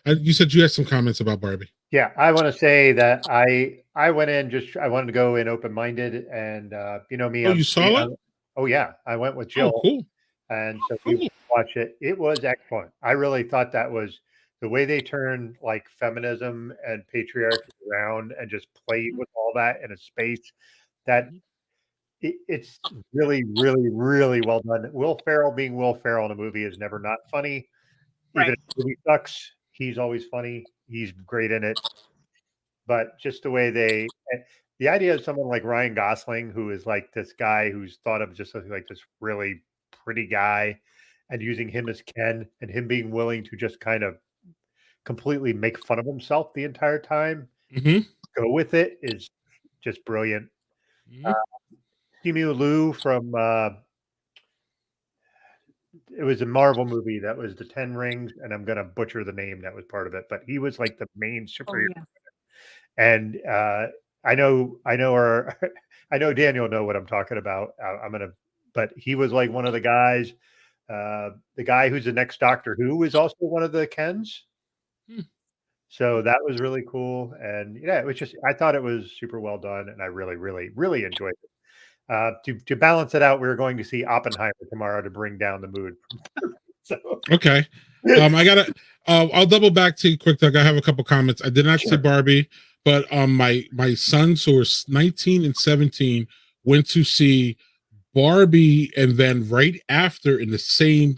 You said you had some comments about Barbie. Yeah, I want to say that I went in I wanted to go in open-minded, and me. Oh, you saw it? Oh yeah, I went with Jill. Oh, cool. And so we watched it. It was excellent. I really thought that was the way they turned like feminism and patriarchy around and just played with all that in a space that it's really, really, really well done. Will Ferrell being Will Ferrell in a movie is never not funny. even if the movie sucks, he's always funny. He's great in it. But just the way the idea of someone like Ryan Gosling, who is like this guy who's thought of just like this really pretty guy, and using him as Ken, and him being willing to just kind of completely make fun of himself the entire time, go with it, is just brilliant. Simu Liu from it was a Marvel movie that was the Ten Rings, and I'm gonna butcher the name that was part of it, but he was like the main superhero. And I know I know Daniel know what I'm talking about. But he was like one of the guys. The guy who's the next Doctor Who is also one of the Kens. So that was really cool, and yeah, it was just, I thought it was super well done, and I really, really, really enjoyed it. To balance it out, we're going to see Oppenheimer tomorrow to bring down the mood. So. Okay. I gotta I'll double back to you quick, Doug. I have a couple comments. I did not see Barbie, but my sons who are 19 and 17 went to see Barbie, and then right after, in the same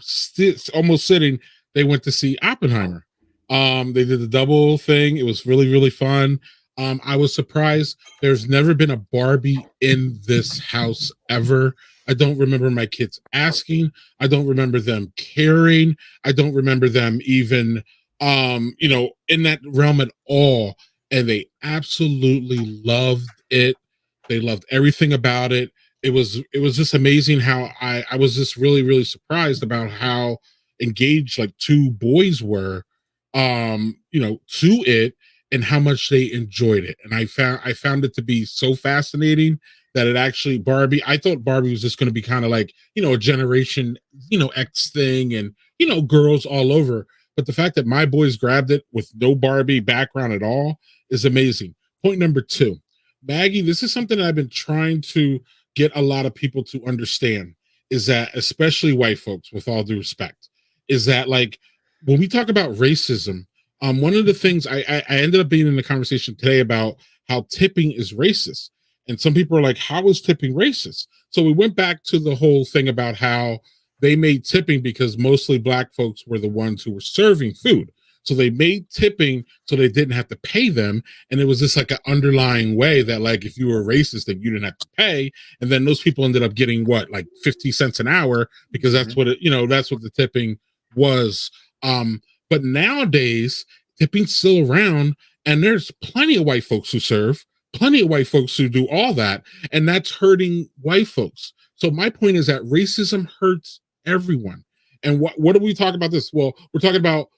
almost sitting, they went to see Oppenheimer. They did the double thing. It was really, really fun. I was surprised. There's never been a Barbie in this house ever. I don't remember my kids asking. I don't remember them caring. I don't remember them even, in that realm at all. And they absolutely loved it. They loved everything about it. It was just amazing how I was just really, really surprised about how engaged like two boys were, to it, and how much they enjoyed it. And I found it to be so fascinating that it actually, I thought Barbie was just going to be kind of like, a generation, X thing, and, girls all over. But the fact that my boys grabbed it with no Barbie background at all is amazing. Point number 2, Maggie, this is something that I've been trying to get a lot of people to understand, is that, especially white folks, with all due respect, is that, like, when we talk about racism, one of the things I ended up being in the conversation today about how tipping is racist. And some people are like, how is tipping racist? So we went back to the whole thing about how they made tipping because mostly Black folks were the ones who were serving food. So they made tipping so they didn't have to pay them. And it was just like an underlying way that, like, if you were racist, then you didn't have to pay. And then those people ended up getting what, like 50 cents an hour, because that's what that's what the tipping was. But nowadays, tipping's still around, and there's plenty of white folks who serve, plenty of white folks who do all that, and that's hurting white folks. So my point is that racism hurts everyone. And what do we talk about this? Well, we're talking about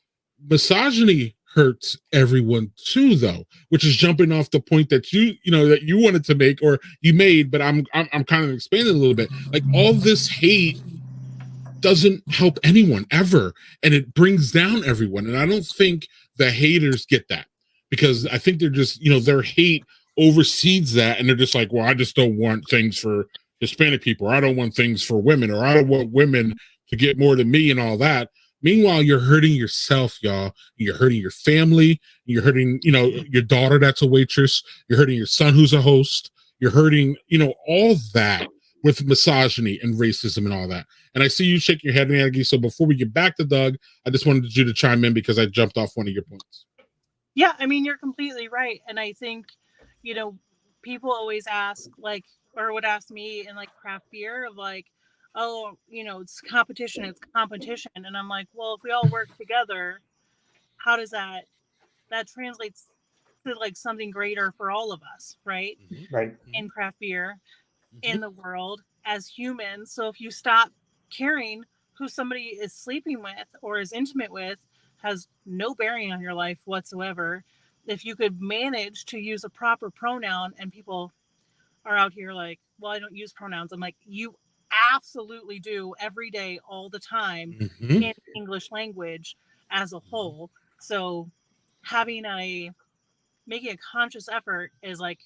misogyny hurts everyone too, though, which is jumping off the point that that you wanted to make, or you made, but I'm kind of expanding a little bit. Like, all this hate doesn't help anyone ever, and it brings down everyone. And I don't think the haters get that, because I think they're just, their hate oversees that, and they're just like, well, I just don't want things for Hispanic people, or I don't want things for women, or I don't want women to get more than me, and all that. Meanwhile, you're hurting yourself, y'all. You're hurting your family. You're hurting, your daughter that's a waitress. You're hurting your son who's a host. You're hurting, all that with misogyny and racism and all that. And I see you shaking your head, Maggie. So before we get back to Doug, I just wanted you to chime in because I jumped off one of your points. Yeah, I mean, you're completely right. And I think, people always ask, like, or would ask me in like craft beer of like, oh, it's competition. And I'm like, well, if we all work together, how does that translates to like something greater for all of us, right? Right. In craft beer, in the world as humans. So if you stop caring who somebody is sleeping with or is intimate with, has no bearing on your life whatsoever. If you could manage to use a proper pronoun, and people are out here like, well, I don't use pronouns. I'm like, you absolutely do every day, all the time, in English language as a whole. So making a conscious effort is like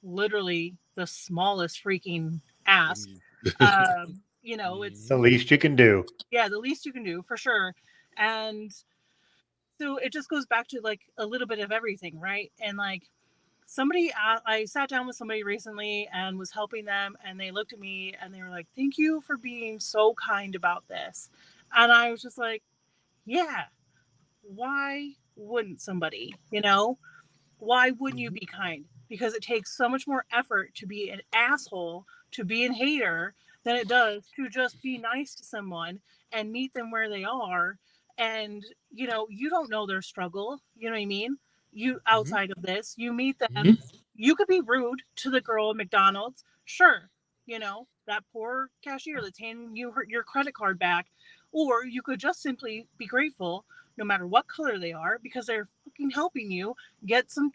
literally the smallest freaking ask. It's the least you can do. Yeah, the least you can do, for sure. And so it just goes back to like a little bit of everything, right? And like I sat down with somebody recently and was helping them, and they looked at me and they were like, thank you for being so kind about this. And I was just like, yeah, why wouldn't somebody, you know? Why wouldn't you be kind? Because it takes so much more effort to be an asshole, to be a hater, than it does to just be nice to someone and meet them where they are. And, you know, you don't know their struggle. You know what I mean? You, outside of this, you meet them. You could be rude to the girl at McDonald's. Sure. You know, that poor cashier that's handing you your credit card back. Or you could just simply be grateful no matter what color they are because they're fucking helping you get some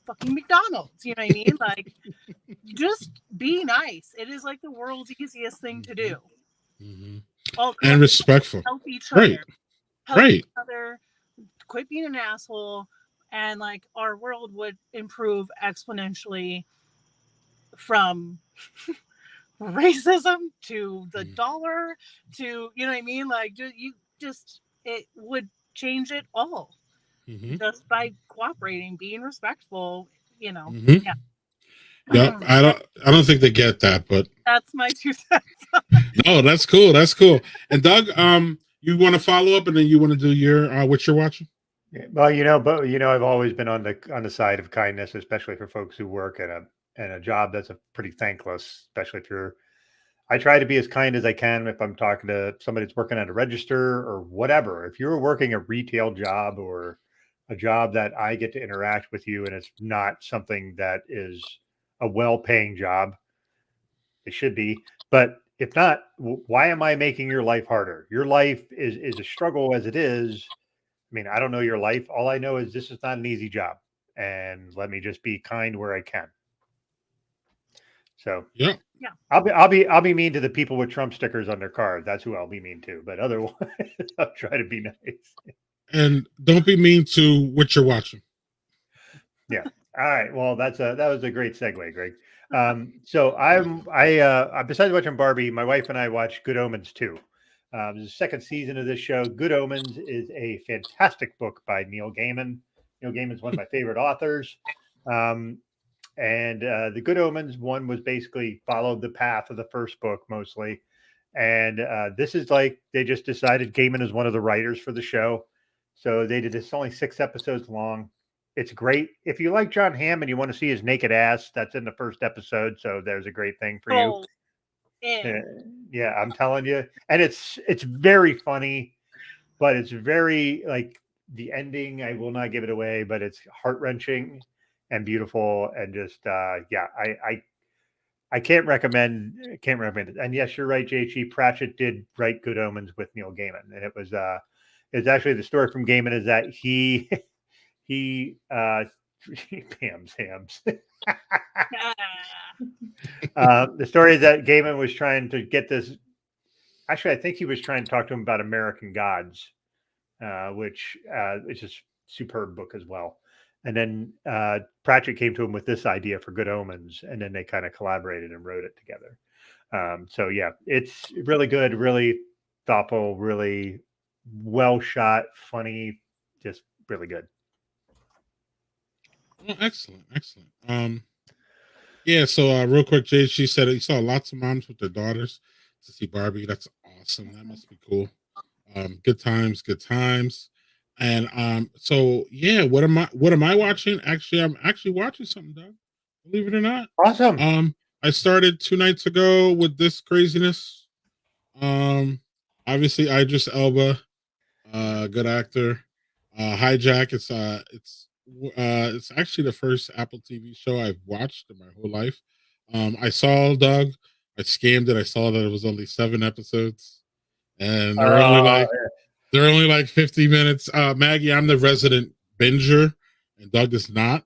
fucking McDonald's. You know what I mean? Like, just be nice. It is like the world's easiest thing to do. And respectful. Help each other. Right. Help Right. each other. Quit being an asshole. And like our world would improve exponentially from racism to the dollar to, you know what I mean? Like, it would change it all just by cooperating, being respectful, you know. Yeah. Yeah, I don't think they get that, but That's my 2 cents. no, that's cool. That's cool. And Doug, you want to follow up, and then you want to do your what you're watching? Yeah, well, I've always been on the side of kindness, especially for folks who work at a job that's a pretty thankless, especially if you're. I try to be as kind as I can if I'm talking to somebody that's working at a register or whatever. If you're working a retail job or a job that I get to interact with you and it's not something that is a well-paying job, it should be. But if not, why am I making your life harder? Your life is a struggle as it is. I mean, I don't know your life. All I know is this is not an easy job, and let me just be kind where I can. So yeah, I'll be mean to the people with Trump stickers on their cars. That's who I'll be mean to. But otherwise, I'll try to be nice. And don't be mean to what you're watching. Yeah. All right. Well, that was a great segue, Greg. So I besides watching Barbie, my wife and I watched Good Omens 2. The second season of this show. Good Omens is a fantastic book by Neil Gaiman. Neil Gaiman's one of my favorite authors. And the Good Omens one was basically followed the path of the first book mostly. And this is like they just decided Gaiman is one of the writers for the show. So they did this. It's only 6 episodes long. It's great. If you like John Hamm and you want to see his naked ass, that's in the first episode. So there's a great thing for you. Yeah, I'm telling you. And it's very funny, but it's very like the ending. I will not give it away, but it's heart-wrenching and beautiful and just I can't recommend it. And yes, you're right, J.G. Pratchett did write Good Omens with Neil Gaiman, and it's actually the story from Gaiman is that he Pam's hams. The story is that Gaiman was trying to get this. Actually, I think he was trying to talk to him about American Gods, which is a superb book as well. And then Pratchett came to him with this idea for Good Omens, and then they kind of collaborated and wrote it together. So yeah, it's really good, really thoughtful, really well shot, funny, just really good. Oh, excellent. Yeah, so real quick, Jay, she said he saw lots of moms with their daughters to see Barbie. That's awesome. That must be cool. Good times. And so yeah, what am I watching? Actually, I'm actually watching something, Doug. Believe it or not. Awesome. I started 2 nights ago with this craziness. Obviously Idris Elba, good actor. Hijack, it's actually the first Apple TV show I've watched in my whole life. I saw Doug. I scammed it. I saw that it was only 7 episodes, and they're only like 50 minutes. Maggie, I'm the resident binger, and Doug is not.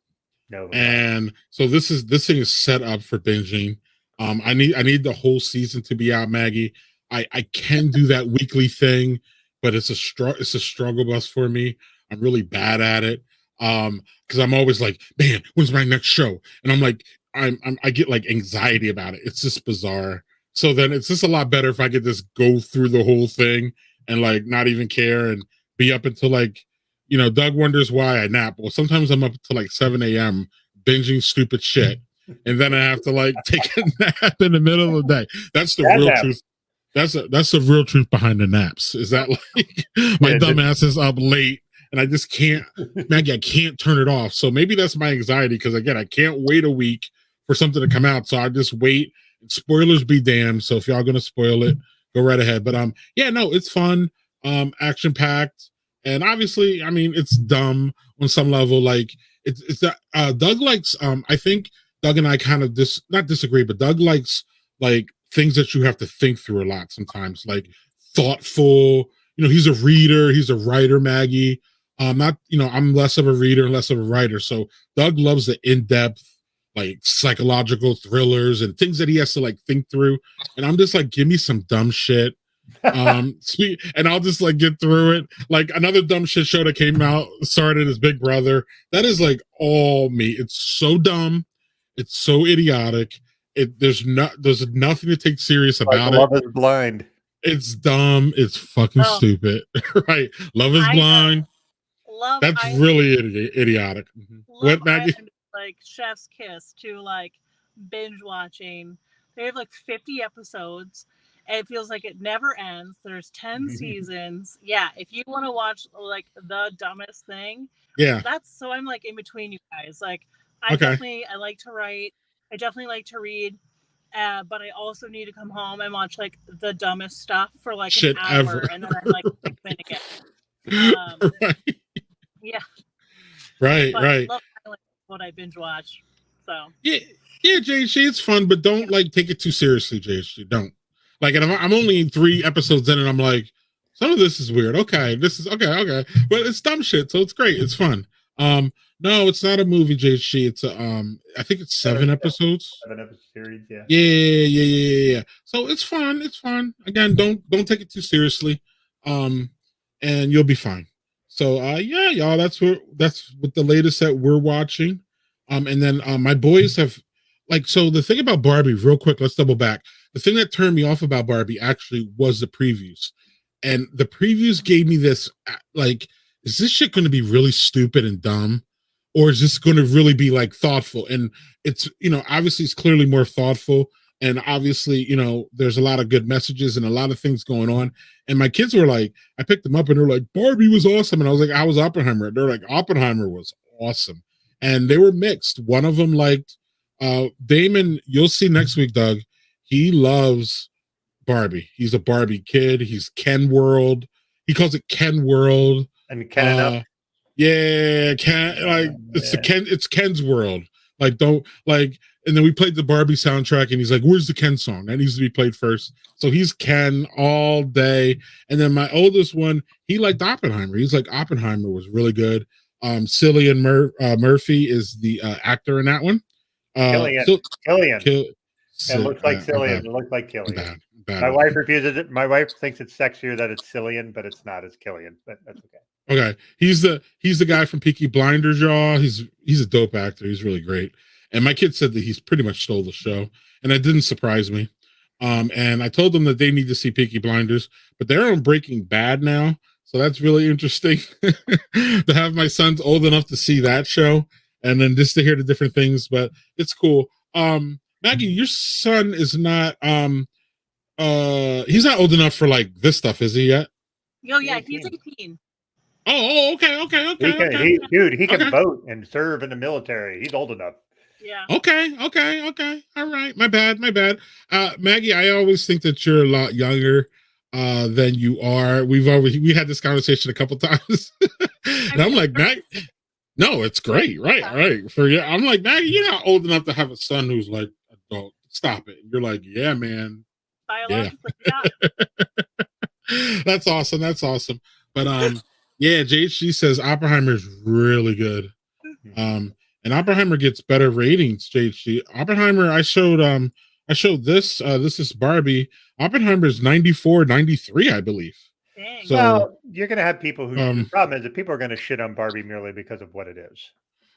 No. And so this thing is set up for binging. I need the whole season to be out, Maggie. I can do that weekly thing, but it's a struggle bus for me. I'm really bad at it. Because I'm always like, man, when's my next show? And I'm like, I get like anxiety about it. It's just bizarre. So then it's just a lot better if I could just go through the whole thing and like not even care and be up until like, Doug wonders why I nap. Well, sometimes I'm up to like 7 a.m. binging stupid shit. And then I have to like take a nap in the middle of the day. That's the real truth. That's the real truth behind the naps. Is that like my dumb ass is up late and I just can't, Maggie, I can't turn it off. So maybe that's my anxiety because again, I can't wait a week for something to come out. So I just wait. Spoilers be damned. So if y'all gonna spoil it, go right ahead. But yeah, no, it's fun, action packed, and obviously, I mean, it's dumb on some level. Like it's that Doug likes. I think Doug and I kind of not disagree, but Doug likes like things that you have to think through a lot sometimes, like thoughtful. You know, he's a reader, he's a writer, Maggie. Not, you know, I'm less of a reader and less of a writer. So Doug loves the in-depth, like psychological thrillers and things that he has to like think through. And I'm just like, give me some dumb shit. And I'll just like get through it. Like another dumb shit show that came out, started as Big Brother. That is like all me. It's so dumb. It's so idiotic. There's nothing to take serious about it. Love is Blind. It's dumb. It's fucking stupid. Right. Love is Blind. That's really idiotic. What, Maggie? Like Chef's Kiss to like binge watching. They have like 50 episodes. And it feels like it never ends. There's 10 seasons. Yeah. If you want to watch like the dumbest thing, so I'm like in between you guys. Like I like to write. I definitely like to read. But I also need to come home and watch like the dumbest stuff for like an hour, ever. And then I'm like in again. Right. Yeah. Right. But right. I love what I binge watch. So yeah, JHG, it's fun, but don't like take it too seriously, JHG. Don't like. And I'm only 3 episodes in, and I'm like, some of this is weird. Okay, this is okay, but it's dumb shit, so it's great. It's fun. No, it's not a movie, JHG. It's a I think it's 7 episodes. 7 episode series, yeah. Yeah. So it's fun. It's fun. Again, don't take it too seriously. And you'll be fine. So yeah, y'all, that's what the latest that we're watching. And then my boys have so the thing about Barbie, real quick, let's double back. The thing that turned me off about Barbie actually was the previews. And the previews gave me this like, is this shit going to be really stupid and dumb? Or is this going to really be like thoughtful? And it's, obviously it's clearly more thoughtful. And obviously, there's a lot of good messages and a lot of things going on. And my kids were like, I picked them up and they're like, Barbie was awesome. And I was like, how was Oppenheimer? They're like, Oppenheimer was awesome. And they were mixed. One of them liked Damon. You'll see next week, Doug. He loves Barbie. He's a Barbie kid. He's Ken World. He calls it Ken World. And Ken up. Yeah, it's Ken's World. Like, don't like. And then we played the Barbie soundtrack, and he's like, "Where's the Ken song? That needs to be played first." So he's Ken all day. And then my oldest one, he liked Oppenheimer. He's like, Oppenheimer was really good. Cillian Murphy is the actor in that one. Killian. It looks like Cillian. It looks like Killian. Bad. My wife refuses it. My wife thinks it's sexier that it's Cillian, but it's not. It's Killian. But that's okay. Okay, he's the guy from Peaky Blinders, y'all. He's a dope actor. He's really great. And my kid said that he's pretty much stole the show, and that didn't surprise me. And I told them that they need to see Peaky Blinders, but they're on Breaking Bad now, so that's really interesting to have my sons old enough to see that show, and then just to hear the different things. But it's cool. Maggie, your son is not he's not old enough for like this stuff, is he yet? Oh yeah, he's 18. Oh, okay. He can vote and serve in the military. He's old enough. Yeah. Okay. All right. My bad. Maggie, I always think that you're a lot younger than you are. We had this conversation a couple times. And I'm like, Maggie, no, it's great. Right. I'm like, Maggie, you're not old enough to have a son who's like adult. Stop it. You're like, yeah, man. Biologically, yeah. That's awesome. But yeah, JHG says Oppenheimer is really good. And Oppenheimer gets better ratings, JHG. Oppenheimer, I showed this. This is Barbie. Oppenheimer is 94, 93, I believe. Dang. So, well, you're going to have people who. The problem is that people are going to shit on Barbie merely because of what it is.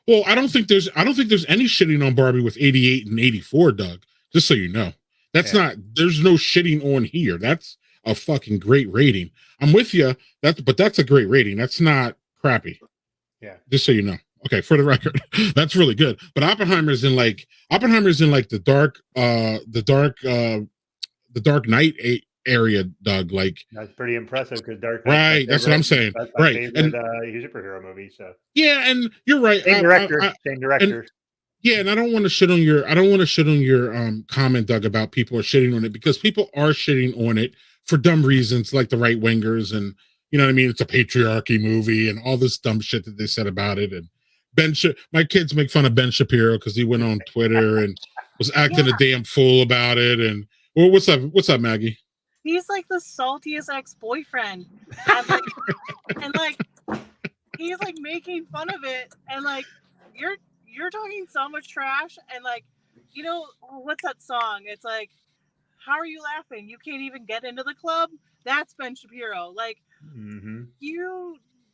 Well, I don't think there's any shitting on Barbie with 88 and 84, Doug. Just so you know, there's no shitting on here. That's a fucking great rating. I'm with you. But that's a great rating. That's not crappy. Yeah. Just so you know. Okay, for the record, that's really good. But Oppenheimer's in like the Dark Knight area, Doug. Like, that's pretty impressive because Dark right. That's what I'm saying. That's my Right. favorite And superhero movie. So yeah, and you're right. same director, same director. And, yeah, and I don't want to shit on your comment, Doug, about people are shitting on it, because people are shitting on it for dumb reasons, like the right wingers, and you know what I mean. It's a patriarchy movie and all this dumb shit that they said about it. And my kids make fun of Ben Shapiro because he went on Twitter and was acting a damn fool about it. And well, what's up, Maggie? He's like the saltiest ex-boyfriend. And like, and like he's like making fun of it, and like you're talking so much trash, and like, you know, what's that song? It's like, how are you laughing? You can't even get into the club? That's Ben Shapiro. Like,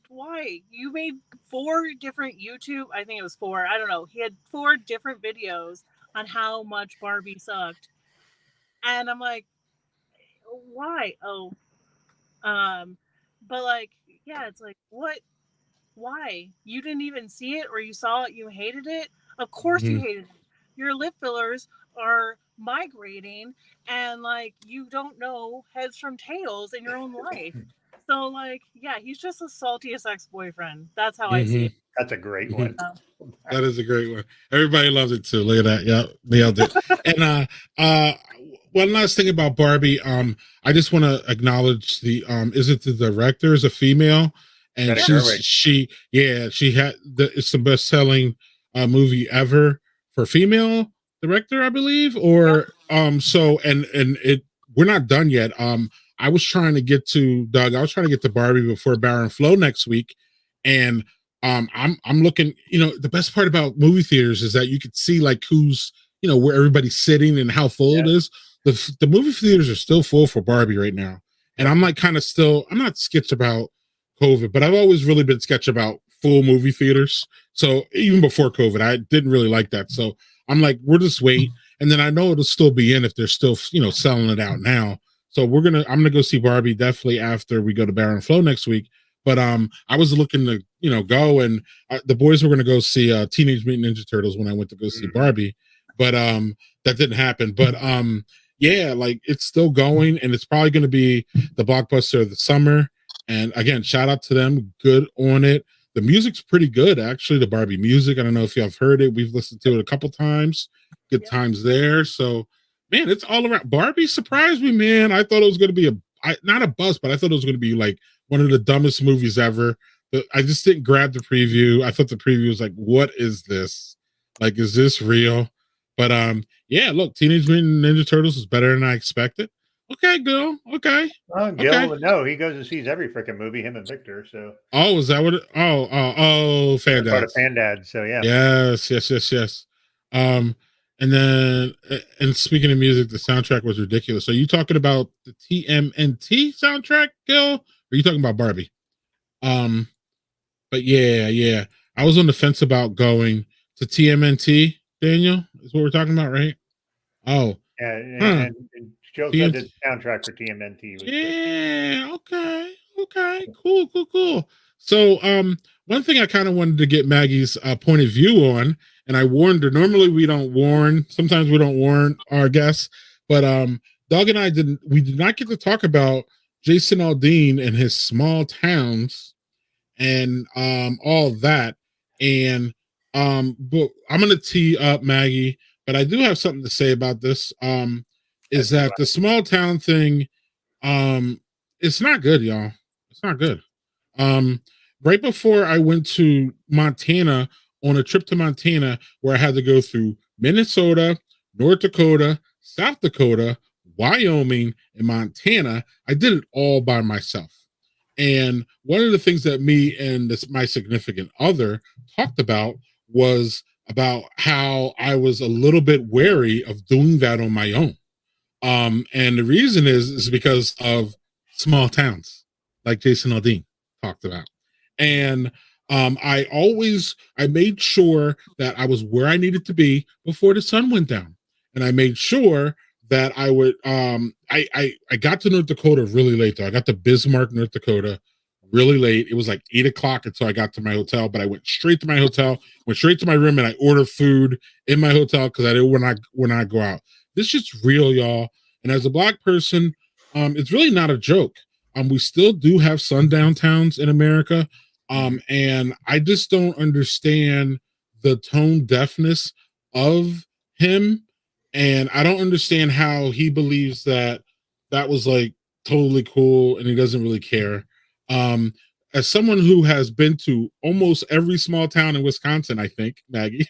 why? You made 4 different YouTube, I think it was 4, I don't know. He had 4 different videos on how much Barbie sucked. And I'm like, why? Oh. But like, yeah, it's like, what? Why? You didn't even see it, or you saw it, you hated it? Of course you hated it. Your lip fillers are migrating, and like, you don't know heads from tails in your own life. So like, yeah, he's just the saltiest ex-boyfriend. That's how I see it. That's a great one. That is a great one. Everybody loves it too. Look at that. Yeah, nailed it. And one last thing about Barbie. I just want to acknowledge the is it the director is a female, and she had it's the best selling movie ever for female director, I believe. Or so and it we're not done yet. I was trying to get to Barbie before Baron Flow next week, and I'm looking. You know, the best part about movie theaters is that you could see like who's, you know, where everybody's sitting and how full it is. The movie theaters are still full for Barbie right now, and I'm like kind of still. I'm not sketched about COVID, but I've always really been sketched about full movie theaters. So even before COVID, I didn't really like that. So I'm like, we'll just wait, and then I know it'll still be in if they're still, you know, selling it out now. So I'm gonna go see Barbie definitely after we go to Baron Flow next week. But I was looking to, you know, go, and the boys were gonna go see Teenage Mutant Ninja Turtles when I went to go see Barbie, but that didn't happen. But yeah, like it's still going, and it's probably gonna be the blockbuster of the summer. And again, shout out to them, good on it. The music's pretty good, actually. The Barbie music. I don't know if y'all have heard it. We've listened to it a couple times. Good times there. So. Man, it's all around. Barbie surprised me, man. I thought it was going to be not a bust, but I thought it was going to be like one of the dumbest movies ever. I just didn't grab the preview. I thought the preview was like, what is this? Like, is this real? But yeah, look, Teenage Mutant Ninja Turtles is better than I expected. Okay, Gil. Okay. Gil, no, he goes and sees every freaking movie, him and Victor. So. Oh, is that what? Fan Part of Fan Dad. So yeah. Yes. And then, and speaking of music, the soundtrack was ridiculous. So you talking about the TMNT soundtrack, Gil? Or are you talking about Barbie? But yeah. I was on the fence about going to TMNT, Daniel, is what we're talking about, right? Oh. Yeah, and Joe said the soundtrack for TMNT. Yeah, okay. Cool. So, one thing I kind of wanted to get Maggie's point of view on, and I warned her. Normally we don't warn. Sometimes we don't warn our guests, but Doug and I did not get to talk about Jason Aldean and his small towns and all that. And but I'm gonna tee up Maggie, but I do have something to say about this. Is that the small town thing? It's not good, y'all. It's not good. Right before I went to Montana on a trip to Montana, where I had to go through Minnesota, North Dakota, South Dakota, Wyoming, and Montana, I did it all by myself. And one of the things that me and my significant other talked about was about how I was a little bit wary of doing that on my own. And the reason is because of small towns, like Jason Aldean talked about. And I made sure that I was where I needed to be before the sun went down. And I made sure that I would, I got to North Dakota really late though. I got to Bismarck, North Dakota really late. It was like 8:00 until I got to my hotel, but I went straight to my hotel, went straight to my room, and I ordered food in my hotel because I didn't when I go out. This shit's real, y'all. And as a Black person, it's really not a joke. We still do have sundown towns in America. And I just don't understand the tone deafness of him. And I don't understand how he believes that that was like totally cool and he doesn't really care. As someone who has been to almost every small town in Wisconsin, I think, Maggie,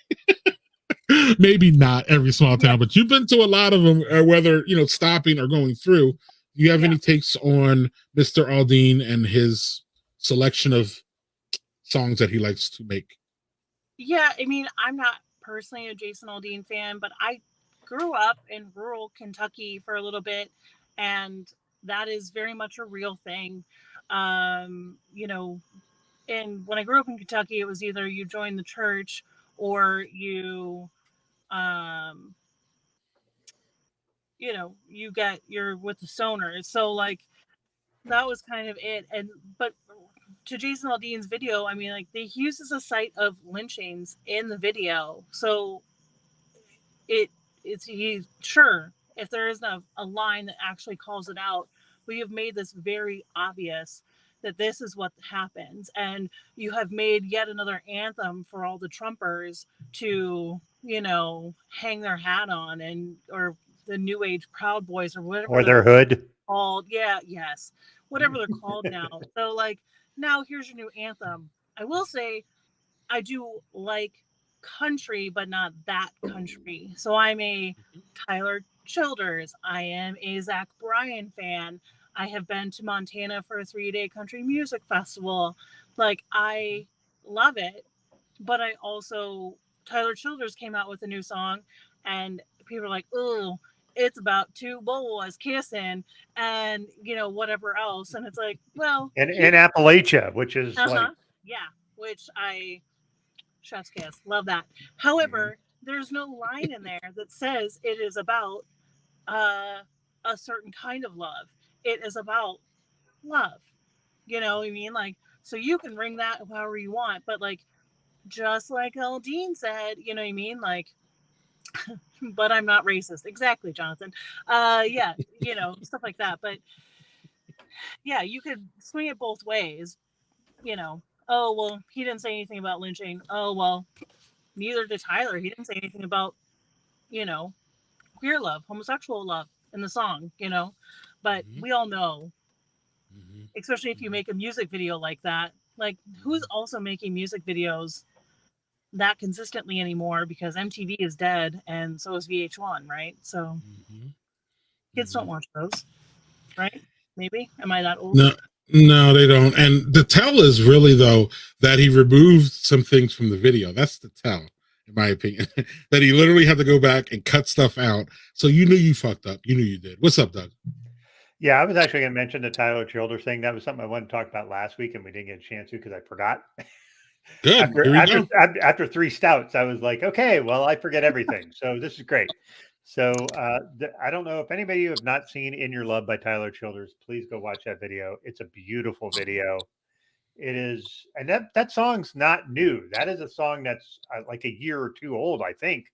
maybe not every small town, but you've been to a lot of them, whether, stopping or going through. Do you have any takes on Mr. Aldean and his selection of songs that he likes to make? Yeah, I mean, I'm not personally a Jason Aldean fan, but I grew up in rural Kentucky for a little bit, and that is very much a real thing. And when I grew up in Kentucky, it was either you joined the church or um, you're with the Stoners. So like that was kind of it. But to Jason Aldean's video, I mean, like he uses a site of lynchings in the video, so he's sure if there isn't a line that actually calls it out, we have made this very obvious that this is what happens, and you have made yet another anthem for all the Trumpers to hang their hat on, and or the New Age Proud Boys or whatever, or their hood called. Yes, whatever they're called now. So like now here's your new anthem. I will say I do like country, but not that country. So I'm a Tyler Childers. I am a Zach Bryan fan. I have been to Montana for a 3-day country music festival. Like I love it, but I also Tyler Childers came out with a new song, and people are like, "Oh, it's about two boys kissing," and whatever else, and it's like, well, in Appalachia, which is which I chef's kiss, love that. However, there's no line in there that says it is about a certain kind of love. It is about love. You know what I mean? Like, so you can ring that however you want, but like, just like Aldean said, you know what I mean? Like, but I'm not racist. Exactly, Jonathan. Yeah, stuff like that. But yeah, you could swing it both ways. Oh, well, he didn't say anything about lynching. Oh, well, neither did Tyler. He didn't say anything about, queer love, homosexual love in the song, but we all know, especially if you make a music video like that, like who's also making music videos that consistently anymore, because MTV is dead and so is VH1, right? So kids don't watch those, right? Maybe. Am I that old? No, they don't. And the tell is really, though, that he removed some things from the video. That's the tell, in my opinion. That he literally had to go back and cut stuff out. So you knew you fucked up. You knew you did. What's up, Doug? Yeah, I was actually going to mention the Tyler Childers thing. That was something I wanted to talk about last week, and we didn't get a chance to because I forgot. Good. After 3 stouts, I was like, okay, well, I forget everything. So this is great. So I don't know if anybody you have not seen In Your Love by Tyler Childers, please go watch that video. It's a beautiful video. It is, and that song's not new. That is a song that's like a year or 2 old, I think.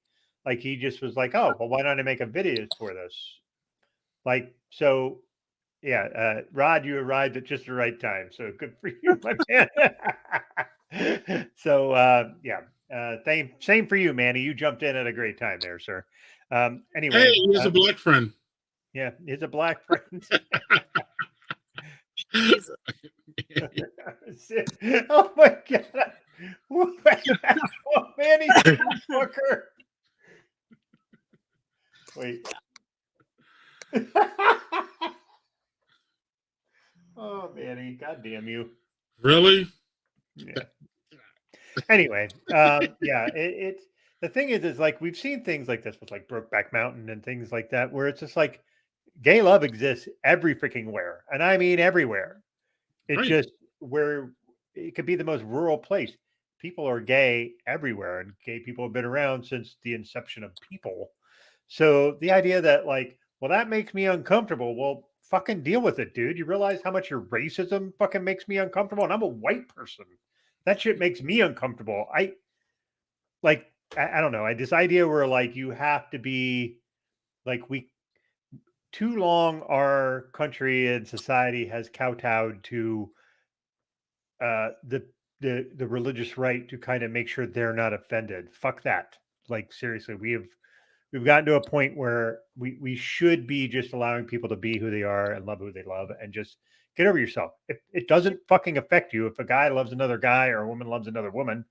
Like he just was like, oh, well, why don't I make a video for this? Like, so yeah, Rod, you arrived at just the right time. So good for you, my man. So same for you, Manny. You jumped in at a great time there, sir. Anyway, hey, he has a black friend. Yeah, he's a black friend. Oh my god! Oh, Manny, fucker! Wait. Oh, Manny, god damn you! Really? Yeah. Anyway, it's the thing is like we've seen things like this with like Brokeback Mountain and things like that, where it's just like gay love exists every freaking where, and I mean everywhere. It's right. Just where it could be the most rural place. People are gay everywhere, and gay people have been around since the inception of people. So the idea that like, well, that makes me uncomfortable. Well, fucking deal with it, dude. You realize how much your racism fucking makes me uncomfortable, and I'm a white person. That shit makes me uncomfortable. I don't know. This idea where like you have to be like too long our country and society has kowtowed to the religious right to kind of make sure they're not offended. Fuck that. Like seriously, we've gotten to a point where we should be just allowing people to be who they are and love who they love and just get over yourself. If it doesn't fucking affect you, if a guy loves another guy or a woman loves another woman,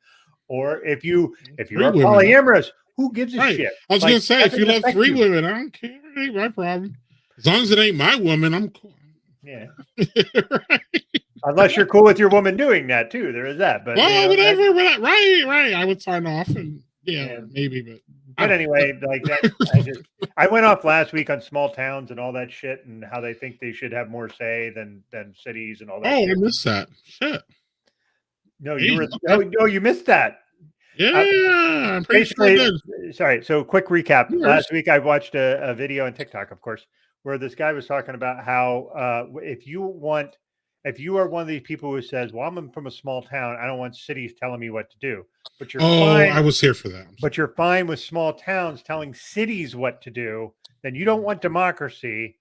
or if you are polyamorous, who gives a shit? I was gonna say, if you love three women, I don't care. It ain't my problem. As long as it ain't my woman, I'm cool. Yeah. Right. Unless you're cool with your woman doing that too. There is that. But well, whatever. Right. I would sign off and maybe, but anyway, like that, I went off last week on small towns and all that shit and how they think they should have more say than cities and all that. Oh, shit. I missed that. Shit. No, you missed that. Yeah, I'm pretty sure I did. Sorry. So quick recap. Last week I watched a video on TikTok, of course, where this guy was talking about how if you are one of these people who says, well, I'm from a small town, I don't want cities telling me what to do. But you're fine. I was here for that. But you're fine with small towns telling cities what to do. Then you don't want democracy.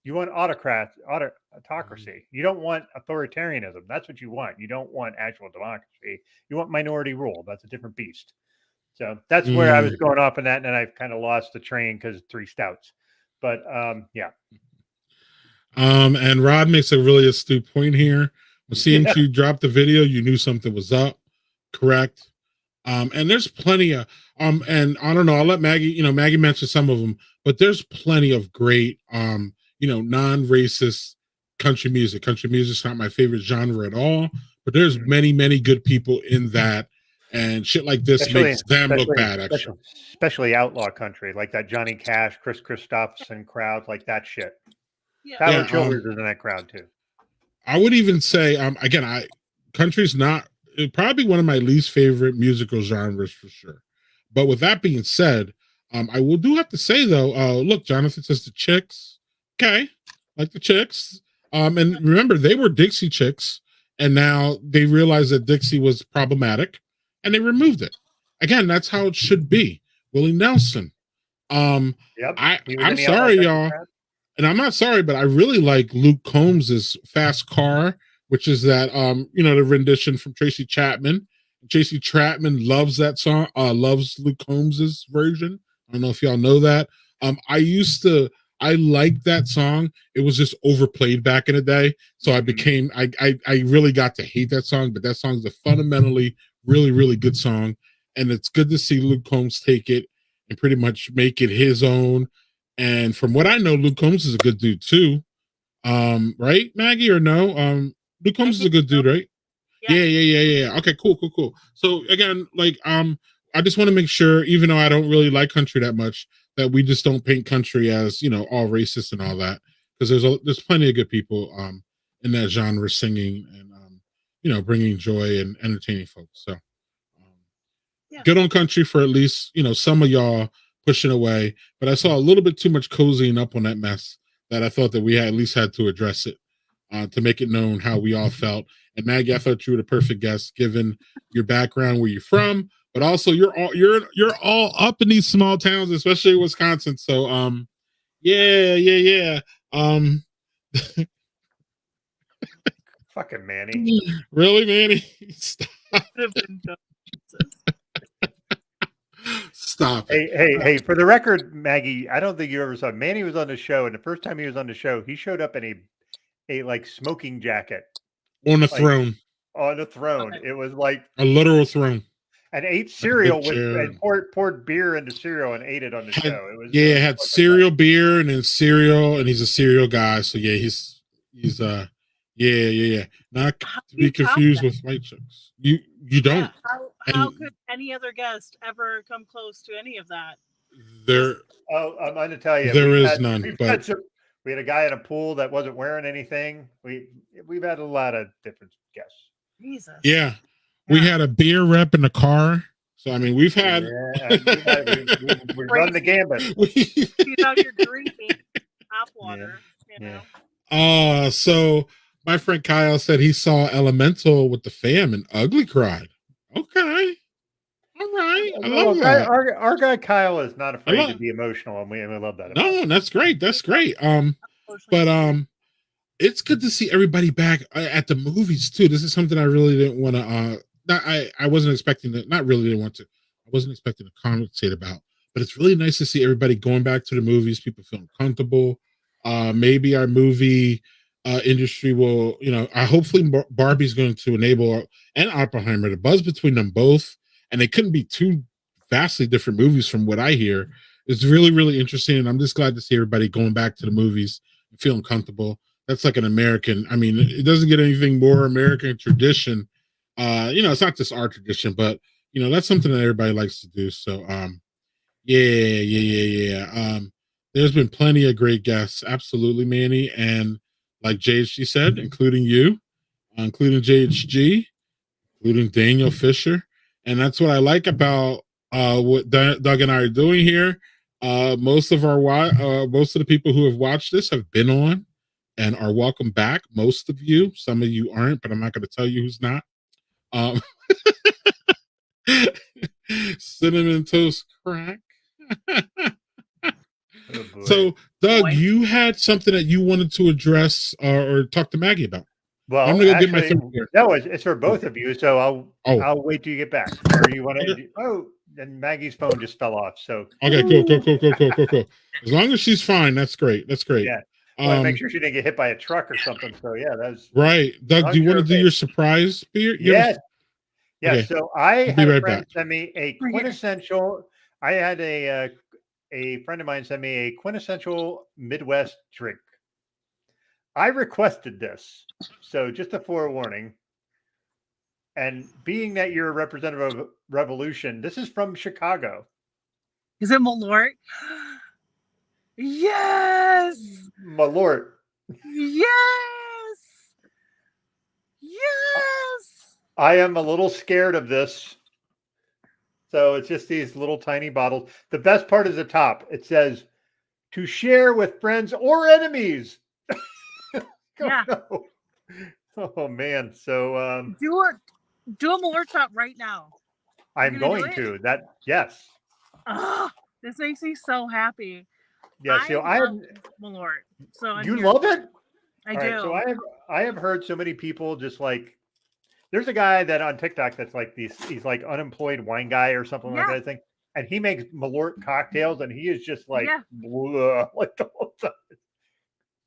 You want autocracy. You don't want authoritarianism. That's what you want. You don't want actual democracy. You want minority rule. That's a different beast. So that's where I was going off on that. And then I've kind of lost the train because 3 stouts. But yeah. And Rod makes a really astute point here. Seeing you drop the video, you knew something was up. Correct. And there's plenty of and I don't know, I'll let Maggie, Maggie mentioned some of them, but there's plenty of great non-racist country music. Country music's not my favorite genre at all, but there's many good people in that, and shit like this makes them look bad, actually. Especially outlaw country, like that Johnny Cash, Chris Christopherson crowd, like that shit. Yeah. Tyler Childers is in that crowd too. I would even say, again, country's not probably one of my least favorite musical genres for sure. But with that being said, I will have to say though, look, Jonathan says the Chicks. Okay, like the Chicks. And remember, they were Dixie Chicks, and now they realized that Dixie was problematic, and they removed it. Again, that's how it should be. Willie Nelson. I'm sorry, y'all. And I'm not sorry, but I really like Luke Combs's Fast Car, which is that the rendition from Tracy Chapman. Tracy Chapman loves that song, loves Luke Combs's version. I don't know if y'all know that. I liked that song. It was just overplayed back in the day. So I really got to hate that song, but that song is a fundamentally really good song. And it's good to see Luke Combs take it and pretty much make it his own. And from what I know, Luke Combs is a good dude too. Right, Maggie, or no? Luke Combs is a good dude, right? Yeah. Okay, cool. So again, I just want to make sure, even though I don't really like country that much, that we just don't paint country as, all racist and all that, because there's plenty of good people in that genre singing and bringing joy and entertaining folks. So good on country for at least some of y'all pushing away, but I saw a little bit too much cozying up on that mess that I thought that we at least had to address it to make it known how we all felt. And Maggie, I thought you were the perfect guest given your background, where you're from, but also you're all up in these small towns, especially Wisconsin. So yeah. Fucking Manny. Really, Manny? Stop. Stop it. Hey, for the record, Maggie, I don't think you ever saw Manny was on the show, and the first time he was on the show, he showed up in a like smoking jacket. On a throne. On a throne. It was like a literal throne. And ate cereal and poured beer into cereal and ate it on the show. It was had cereal, beer, and then cereal, and he's a cereal guy. So yeah, he's not to be confused with white chicks. You don't. Yeah. How could any other guest ever come close to any of that? I'm going to tell you, there is none. But we had a guy in a pool that wasn't wearing anything. We've had a lot of different guests. Jesus. Yeah. We had a beer rep in the car. So I mean, we've had we've run the gambit. You're drinking hot water, So my friend Kyle said he saw Elemental with the fam and Ugly cried. Okay. All right. I Well, love that. our guy Kyle is not afraid to love- be emotional, and we love that. No, that's great. That's great. But it's good to see everybody back at the movies too. This is something I really didn't want to. I wasn't expecting to. Not really didn't want to. I wasn't expecting to conversate about. But it's really nice to see everybody going back to the movies. People feeling comfortable. Maybe our movie industry will, hopefully Barbie's going to enable and Oppenheimer, the buzz between them both, and they couldn't be two vastly different movies from what I hear. It's really, really interesting, and I'm just glad to see everybody going back to the movies and feeling comfortable. That's like an American. I mean, it doesn't get anything more American tradition. It's not just our tradition, but that's something that everybody likes to do. So, yeah. There's been plenty of great guests, absolutely, Manny, and like JHG said, including you, including JHG, including Daniel Fisher, and that's what I like about what Doug and I are doing here. Most of the people who have watched this have been on and are welcome back. Most of you, some of you aren't, but I'm not going to tell you who's not. Cinnamon toast crack. So, Doug, you had something that you wanted to address or talk to Maggie about. Well, I'm gonna go get my thing here. No, it's for both of you. So I'll wait till you get back. Or you want to? Okay. Oh, and Maggie's phone just fell off. So okay, cool. As long as she's fine, that's great. Yeah. I want to make sure she didn't get hit by a truck or something. So yeah, that's right. Doug, do you want to do your surprise beer? Yes. Yeah. Okay. So I had a friend send me a quintessential. I had a friend of mine send me a quintessential Midwest drink. I requested this, so just a forewarning. And being that you're a representative of Revolution, this is from Chicago. Is it Malort? Yes. Malort. Yes. I am a little scared of this. So it's just these little tiny bottles. The best part is the top. It says, to share with friends or enemies. Yeah. No. Oh man. So do a Malort shot right now. I'm going to. Yes. Oh, this makes me so happy. Yeah, so I love Malort. So you love it? I do. Right, so I have heard so many people just like, there's a guy that on TikTok that's like he's like unemployed wine guy or something like that, I think. And he makes Malort cocktails and he is just like, like the whole time.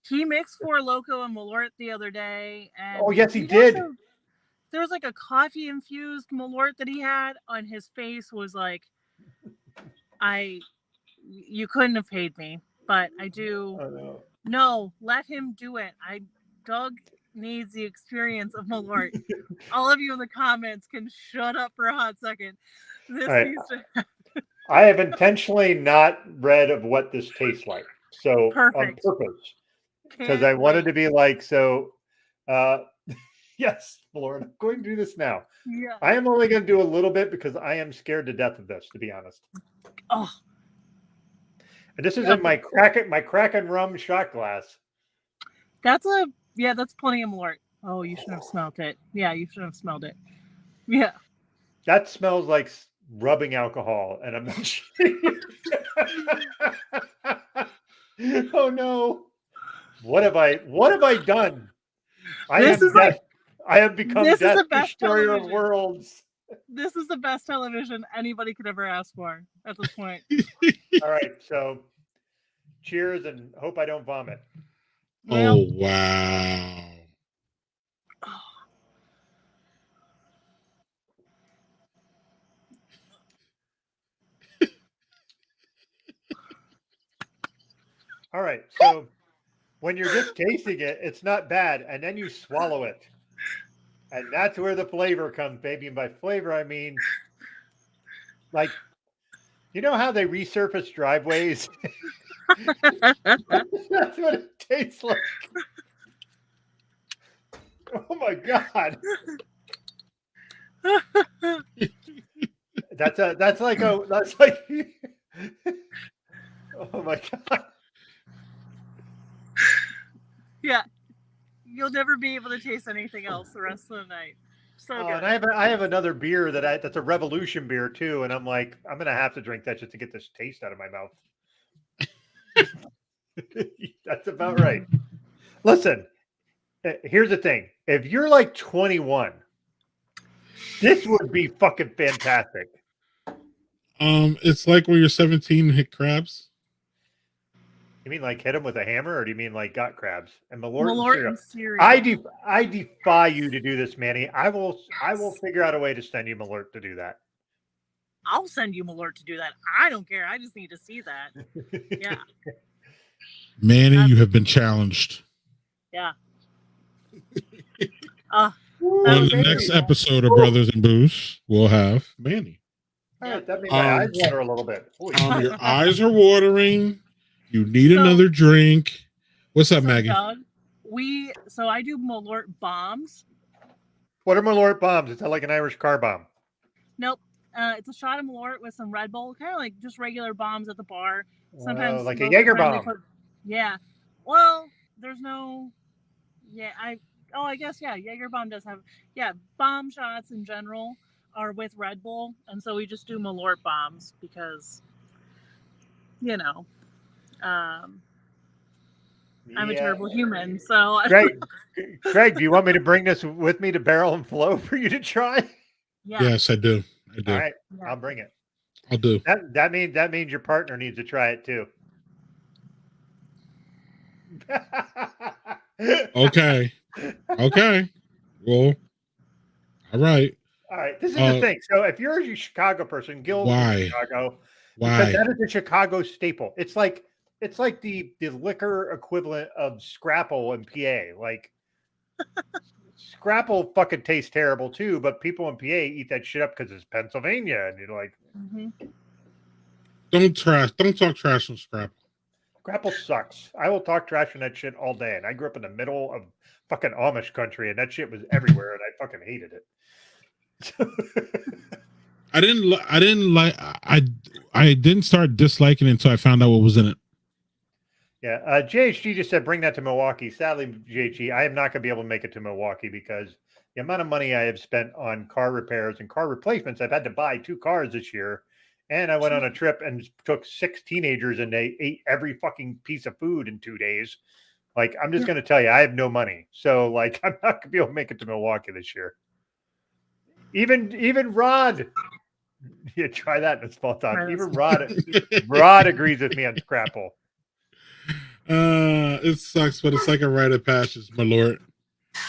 He mixed Four Loko and Malort the other day. And oh, yes, he did. There was like a coffee infused Malort that he had on his face was like, you couldn't have paid me, but I do. Oh, no. No, let him do it. Doug needs the experience of Malort. All of you in the comments can shut up for a hot second. This needs to happen. I have intentionally not read of what this tastes like. So perfect. On purpose. Because I wanted to be like, yes, Lord, I'm going to do this now. Yeah. I am only going to do a little bit because I am scared to death of this, to be honest. Oh. And this is in my Kraken rum shot glass. That's plenty of Malort. Oh, you should have smelled it. Yeah, you should have smelled it. Yeah. That smells like rubbing alcohol, and I'm not sure. Oh no. What have I done? I have become death, destroyer of worlds. This is the best television anybody could ever ask for at this point. All right, so cheers and hope I don't vomit. Oh wow. All right, so when you're just tasting it, it's not bad, and then you swallow it. And that's where the flavor comes, baby. And by flavor, I mean, like, you know how they resurface driveways? That's what it tastes like. Oh my God. That's like oh my God. Yeah. You'll never be able to taste anything else the rest of the night. So Oh, good. and I have another beer that's a Revolution beer too, and I'm like, I'm gonna have to drink that just to get this taste out of my mouth. That's about right. Listen, here's the thing: if you're like 21, this would be fucking fantastic. It's like when you're 17 and hit crabs. You mean like hit them with a hammer, or do you mean like got crabs and Malort and cereal? I defy you to do this, Manny. I will figure out a way to send you Malort to do that. I'll send you Malort to do that. I don't care. I just need to see that. Yeah. Manny, you have been challenged. Yeah. On the next episode of Brothers and Booze, we'll have Manny. All right, that made my eyes water a little bit. Your eyes are watering. You need another drink. What's up, Maggie? Doug, I do Malort bombs. What are Malort bombs? Is that like an Irish car bomb? Nope. It's a shot of Malort with some Red Bull, kind of like just regular bombs at the bar. Sometimes like a Jaeger bomb. Yeah. Well, there's no. Yeah, I guess Jaeger bomb does have. Yeah, bomb shots in general are with Red Bull, and so we just do Malort bombs because, I'm a terrible human. So Greg, do you want me to bring this with me to Barrel and Flow for you to try? Yeah. Yes, I do. All right, I'll bring it. I'll do. That means your partner needs to try it too. Okay. Well, all right. All right. This is the thing. So if you're a Chicago person, Gil why? Chicago, why? That is a Chicago staple. It's like the liquor equivalent of Scrapple in PA. Like Scrapple fucking tastes terrible too, but people in PA eat that shit up because it's Pennsylvania, and you're like, Don't talk trash on Scrapple. Scrapple sucks. I will talk trash on that shit all day. And I grew up in the middle of fucking Amish country, and that shit was everywhere, and I fucking hated it. I didn't start disliking it until I found out what was in it. Yeah, JHG just said bring that to Milwaukee. Sadly, JHG, I am not going to be able to make it to Milwaukee because the amount of money I have spent on car repairs and car replacements. I've had to buy 2 cars this year, and I went on a trip and took 6 teenagers, and they ate every fucking piece of food in 2 days. Like, I'm just going to tell you, I have no money, so like, I'm not going to be able to make it to Milwaukee this year. Even Rod, yeah, try that in a small town. Even Rod agrees with me on Scrapple. It sucks, but it's like a rite of passage, Malort.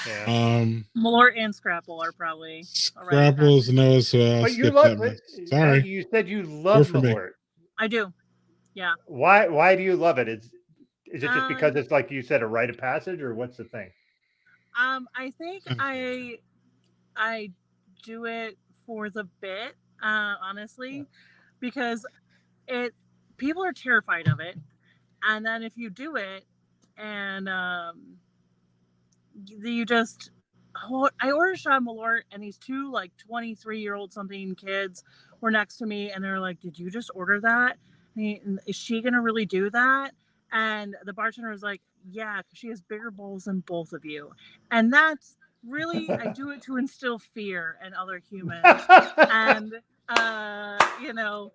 Yeah. Malort and Scrapple are probably Scrapple's no as well. But you love it. Sorry, you said you love Malort. I do. Yeah. Why do you love it? Is it just because it's like you said a rite of passage, or what's the thing? I think I do it for the bit, honestly, because people are terrified of it, and then if you do it, and you just, I ordered a shot of Malort, and these 2 like 23-year-old something kids were next to me, and they're like, "Did you just order that? Is she gonna really do that?" And the bartender was like, "Yeah, because she has bigger bowls than both of you," and that's. Really, I do it to instill fear in other humans. And, the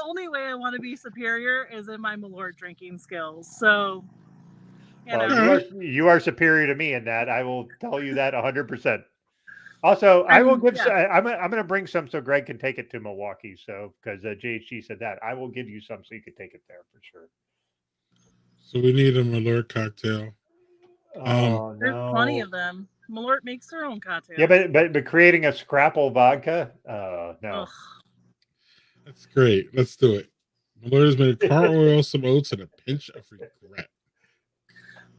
only way I want to be superior is in my Malort drinking skills. So, you are superior to me in that. I will tell you that 100%. Also, I will give. Yeah. I'm going to bring some so Greg can take it to Milwaukee. So, because JHG said that, I will give you some so you can take it there for sure. So we need a Malort cocktail. Oh, there's plenty of them. Malort makes their own cocktail. Yeah, but creating a Scrapple vodka? No. Ugh. That's great. Let's do it. Malort has made car oil, some oats, and a pinch of regret.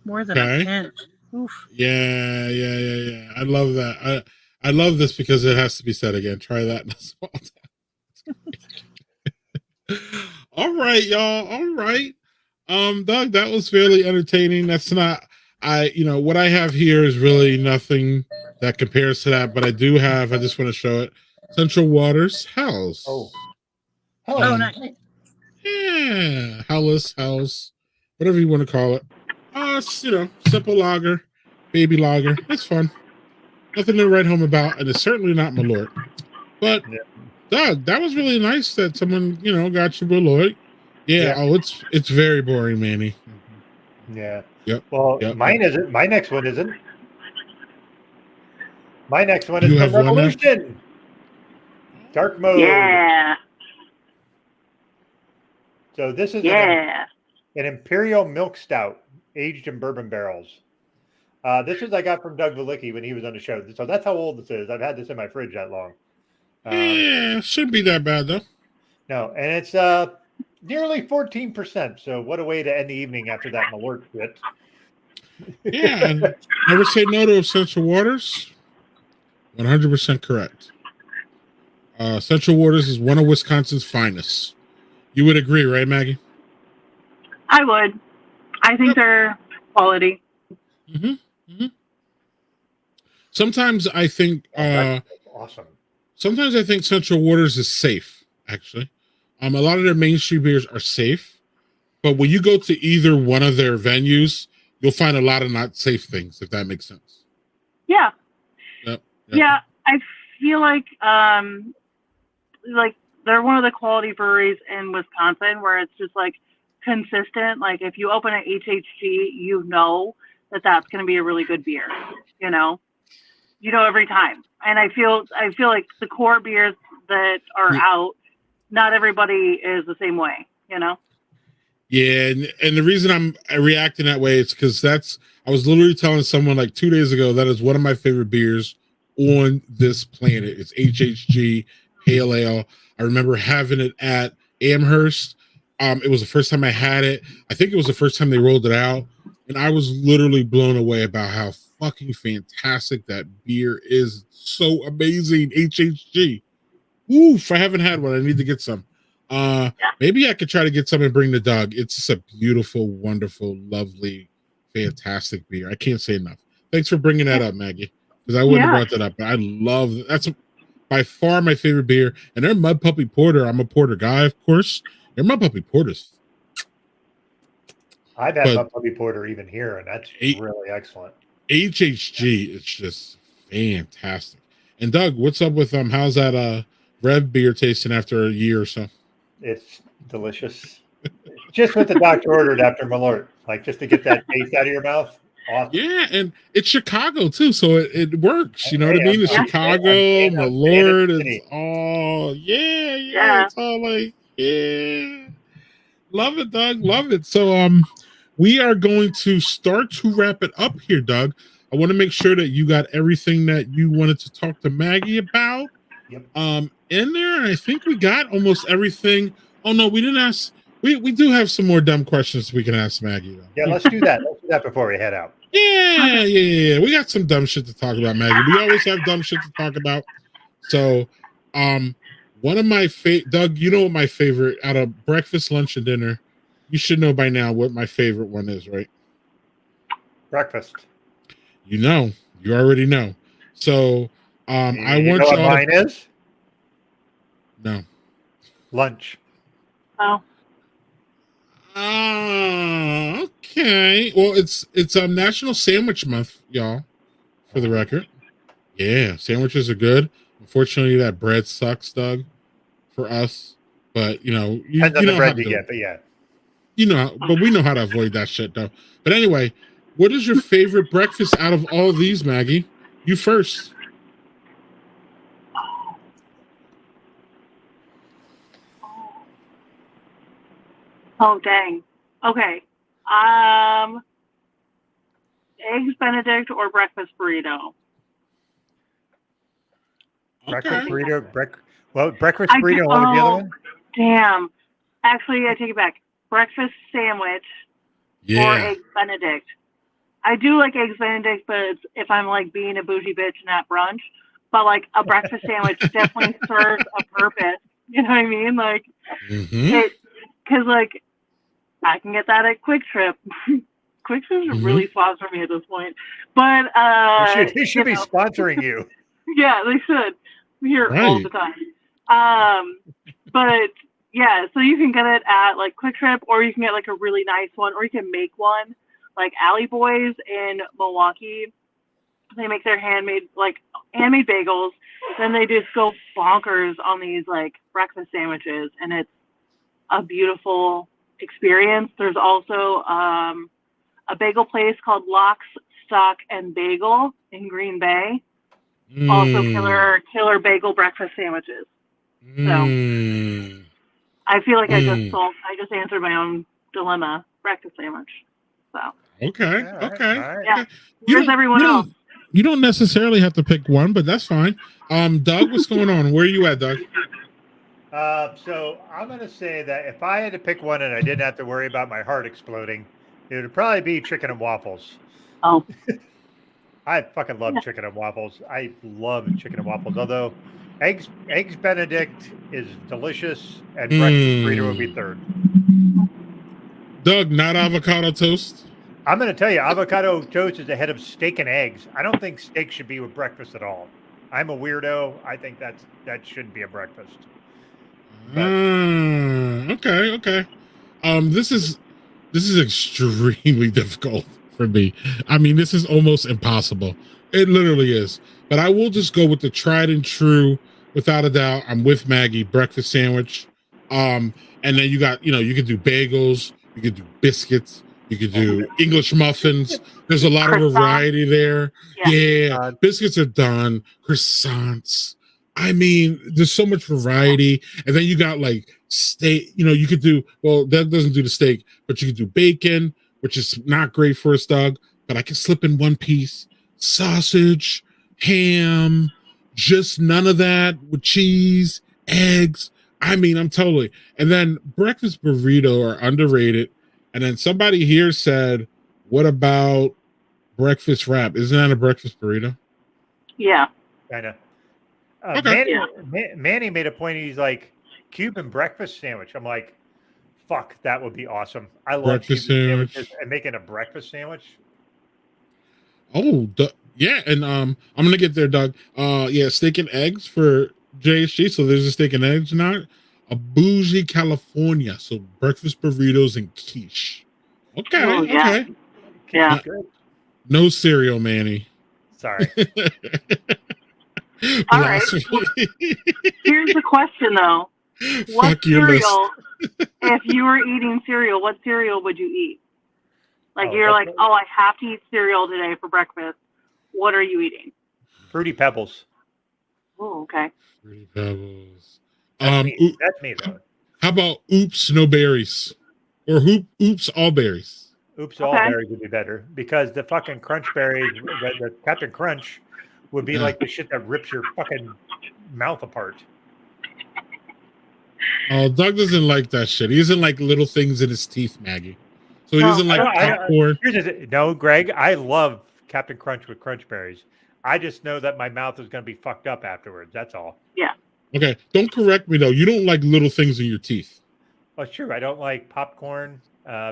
More than a pinch. Oof. Yeah. I love that. I love this because it has to be said again. Try that in a small time. All right, y'all. All right. Doug, that was fairly entertaining. That's not what I have here is really nothing that compares to that, but I just want to show it. Central Waters House. Oh, nice. Yeah. House, whatever you want to call it. It's, simple lager, baby lager. It's fun. Nothing to write home about, and it's certainly not Malort. But Doug, that was really nice that someone got you Malort. Yeah. Oh, it's very boring, Manny. Yeah. Yep. Well, Yep. mine isn't. My next one isn't. My next one is You from have one now? Revolution. Dark mode. Yeah. So this is Yeah. an Imperial Milk Stout aged in bourbon barrels. This is I got from Doug Valicki when he was on the show. So that's how old this is. I've had this in my fridge that long. Yeah, shouldn't be that bad though. No, and it's nearly 14%. So what a way to end the evening after that Malort bit. Yeah, and never say no to Essential Waters. 100% correct. Essential Waters is one of Wisconsin's finest. You would agree, right, Maggie? I would. I think they're quality. Sometimes I think awesome. Sometimes I think Central Waters is safe, actually. A lot of their mainstream beers are safe, but when you go to either one of their venues, you'll find a lot of not safe things, if that makes sense. Yeah. Yep. Yeah, I feel like they're one of the quality breweries in Wisconsin where it's just like consistent. Like if you open an HHG, you know that's going to be a really good beer. Every time. And I feel like the core beers that are out, not everybody is the same way. Yeah, and the reason I reacting that way is because I was literally telling someone like 2 days ago that is one of my favorite beers on this planet. It's HHG Pale Ale. I remember having it at Amherst. It was the first time I had it. I think it was the first time they rolled it out, and I was literally blown away about how fucking fantastic that beer is. So amazing. HHG. Oof, I haven't had one. I need to get some. Maybe I could try to get some and bring the dog. It's just a beautiful, wonderful, lovely, fantastic beer. I can't say enough. Thanks for bringing that up, Maggie, because I wouldn't have brought that up. I love that's by far my favorite beer. And their Mud Puppy Porter. I'm a porter guy, of course. Their Mud Puppy Porters. I've had Mud Puppy Porter even here, and that's really excellent. HHG is just fantastic. And Doug, what's up with how's that Rev beer tasting after a year or so? It's delicious. Just what the doctor ordered after Malort, like just to get that taste out of your mouth. Awesome. Yeah, and it's Chicago too, so it works. You know what I mean? It's Chicago, Malort, it's all it's all like love it, Doug, love it. So we are going to start to wrap it up here, Doug. I want to make sure that you got everything that you wanted to talk to Maggie about. Yep. In there, and I think we got almost everything. Oh no, we didn't ask. We do have some more dumb questions we can ask Maggie, though. Yeah, let's do that. Let's do that before we head out. Yeah. We got some dumb shit to talk about, Maggie. We always have dumb shit to talk about. So, one of my Doug, you know what my favorite out of breakfast, lunch, and dinner. You should know by now what my favorite one is, right? Breakfast. You already know. So, I want you know what mine is? No. Lunch. Oh. Okay. Well, it's National Sandwich Month, y'all. For the record, yeah, sandwiches are good. Unfortunately, that bread sucks, Doug, for us. But you know the bread you get, but yeah, but we know how to avoid that shit, though. But anyway, what is your favorite breakfast out of all of these, Maggie? You first. Oh, dang. Okay. Eggs Benedict or breakfast burrito? Breakfast burrito. Breakfast burrito. What was the other one? Damn. Actually, I take it back. Breakfast sandwich or Eggs Benedict. I do like Eggs Benedict, but it's if I'm like being a bougie bitch and at brunch. But like a breakfast sandwich definitely serves a purpose. You know what I mean? Like, because like I can get that at Quick Trip. Quick Trip really flaws for me at this point. But they should be sponsoring you. Yeah, they should. I'm here all the time. But yeah, so you can get it at like Quick Trip, or you can get like a really nice one, or you can make one. Like Alley Boys in Milwaukee They make their handmade bagels. Then they just go bonkers on these like breakfast sandwiches, and it's a beautiful experience. There's also a bagel place called Locks, Stock, and Bagel in Green Bay. Also killer bagel breakfast sandwiches. So I feel like I just answered my own dilemma. Breakfast sandwich. So okay. Yeah. Where's everyone else? You don't necessarily have to pick one, but that's fine. Doug, what's going on? Where are you at, Doug? So I'm going to say that if I had to pick one and I didn't have to worry about my heart exploding, it would probably be chicken and waffles. Oh. I fucking love chicken and waffles. I love chicken and waffles. Although eggs Benedict is delicious, and breakfast burrito would be third. Doug, not avocado toast? I'm going to tell you, avocado toast is ahead of steak and eggs. I don't think steak should be with breakfast at all. I'm a weirdo. I think that shouldn't be a breakfast. Okay. This is extremely difficult for me. I mean, this is almost impossible. It literally is. But I will just go with the tried and true, without a doubt. I'm with Maggie, breakfast sandwich. And then you got, you could do bagels, you could do biscuits, you could do English muffins. There's a lot of variety there. Yeah. Biscuits are done. Croissants. I mean, there's so much variety. And then you got like steak, you could do, well, that doesn't do the steak, but you could do bacon, which is not great for us, Doug, but I can slip in one piece, sausage, ham, just none of that with cheese, eggs. I mean, I'm totally. And then breakfast burrito are underrated. And then somebody here said, what about breakfast wrap? Isn't that a breakfast burrito? Yeah. Kind of. Okay. Manny made a point. He's like, Cuban breakfast sandwich. I'm like, fuck, that would be awesome. I love breakfast Cuban sandwich. sandwiches, and making a breakfast sandwich. Oh, yeah. And I'm going to get there, Doug. Yeah, steak and eggs for JSG. So there's a steak and eggs now. A bougie California. So breakfast burritos and quiche. Okay. Oh, yeah. Okay. Yeah. No cereal, Manny. Sorry. All right. Here's the question, though. What Fuck your list. cereal, if you were eating cereal, what cereal would you eat? Like, you're like, I have to eat cereal today for breakfast. What are you eating? Fruity Pebbles. Oh, okay. Fruity Pebbles. That's me, though. How about Oops, no berries? Or Oops, all berries? Oops, all berries would be better, because the fucking Crunch berries, the Captain Crunch, would be like the shit that rips your fucking mouth apart. Oh, Doug doesn't like that shit. He doesn't like little things in his teeth, Maggie. So he doesn't like popcorn. No, Greg, I love Captain Crunch with Crunch berries. I just know that my mouth is going to be fucked up afterwards. That's all. Yeah. Okay, don't correct me though. You don't like little things in your teeth. Well, sure. I don't like popcorn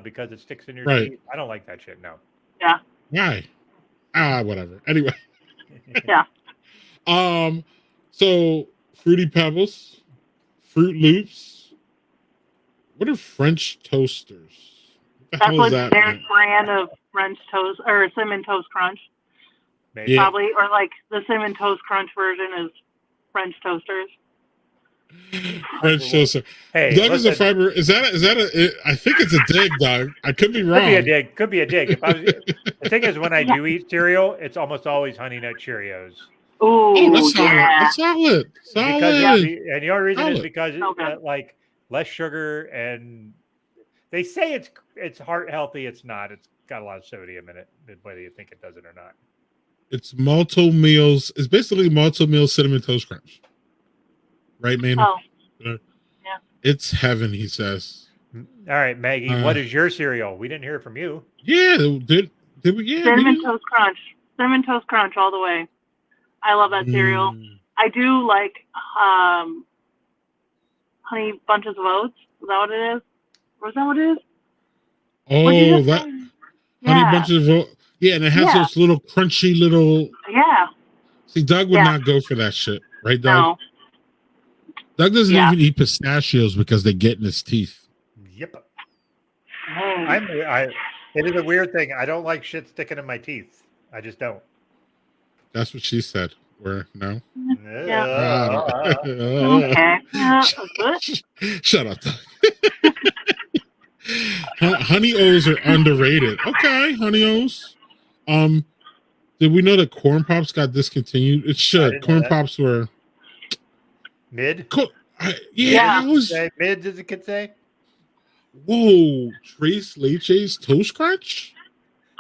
because it sticks in your teeth. I don't like that shit. No. Yeah. Why? Whatever. Anyway. Yeah. So Fruity Pebbles, Fruit Loops. What are French toasters? That's what their brand of French toast or Cinnamon Toast Crunch. Maybe. Probably, or like the Cinnamon Toast Crunch version is French toasters. French toaster. Hey, Doug is a fiber. Is that I think it's a dig, Doug. I could be wrong. Could be a dig. The thing is, when I do eat cereal, it's almost always Honey Nut Cheerios. Ooh, that's solid. That's solid. And the only reason is because like less sugar, and they say it's heart healthy. It's not. It's got a lot of sodium in it, whether you think it does it or not. It's Malto Meals. It's basically Malto Meals Cinnamon Toast Crunch. Right, man? Oh. Yeah. It's heaven, he says. All right, Maggie, what is your cereal? We didn't hear from you. Yeah, did we? Yeah, Cinnamon Toast Crunch. Cinnamon Toast Crunch all the way. I love that cereal. I do like Honey Bunches of Oats. Is that what it is? Was that what it is? Oh, that Honey Bunches of Oats. Yeah, and it has those little crunchy little. Yeah. See, Doug would not go for that shit, right, Doug? No. Doug doesn't even eat pistachios because they get in his teeth. Yep. It is a weird thing. I don't like shit sticking in my teeth. I just don't. That's what she said. Where no? Yeah. Okay. Shut up. Honey O's are underrated. Okay, Honey O's. Did we know that Corn Pops got discontinued? It should. Corn Pops were mid. Yeah. Mid, as it could say. Whoa, Trace Leche's Toast Crunch.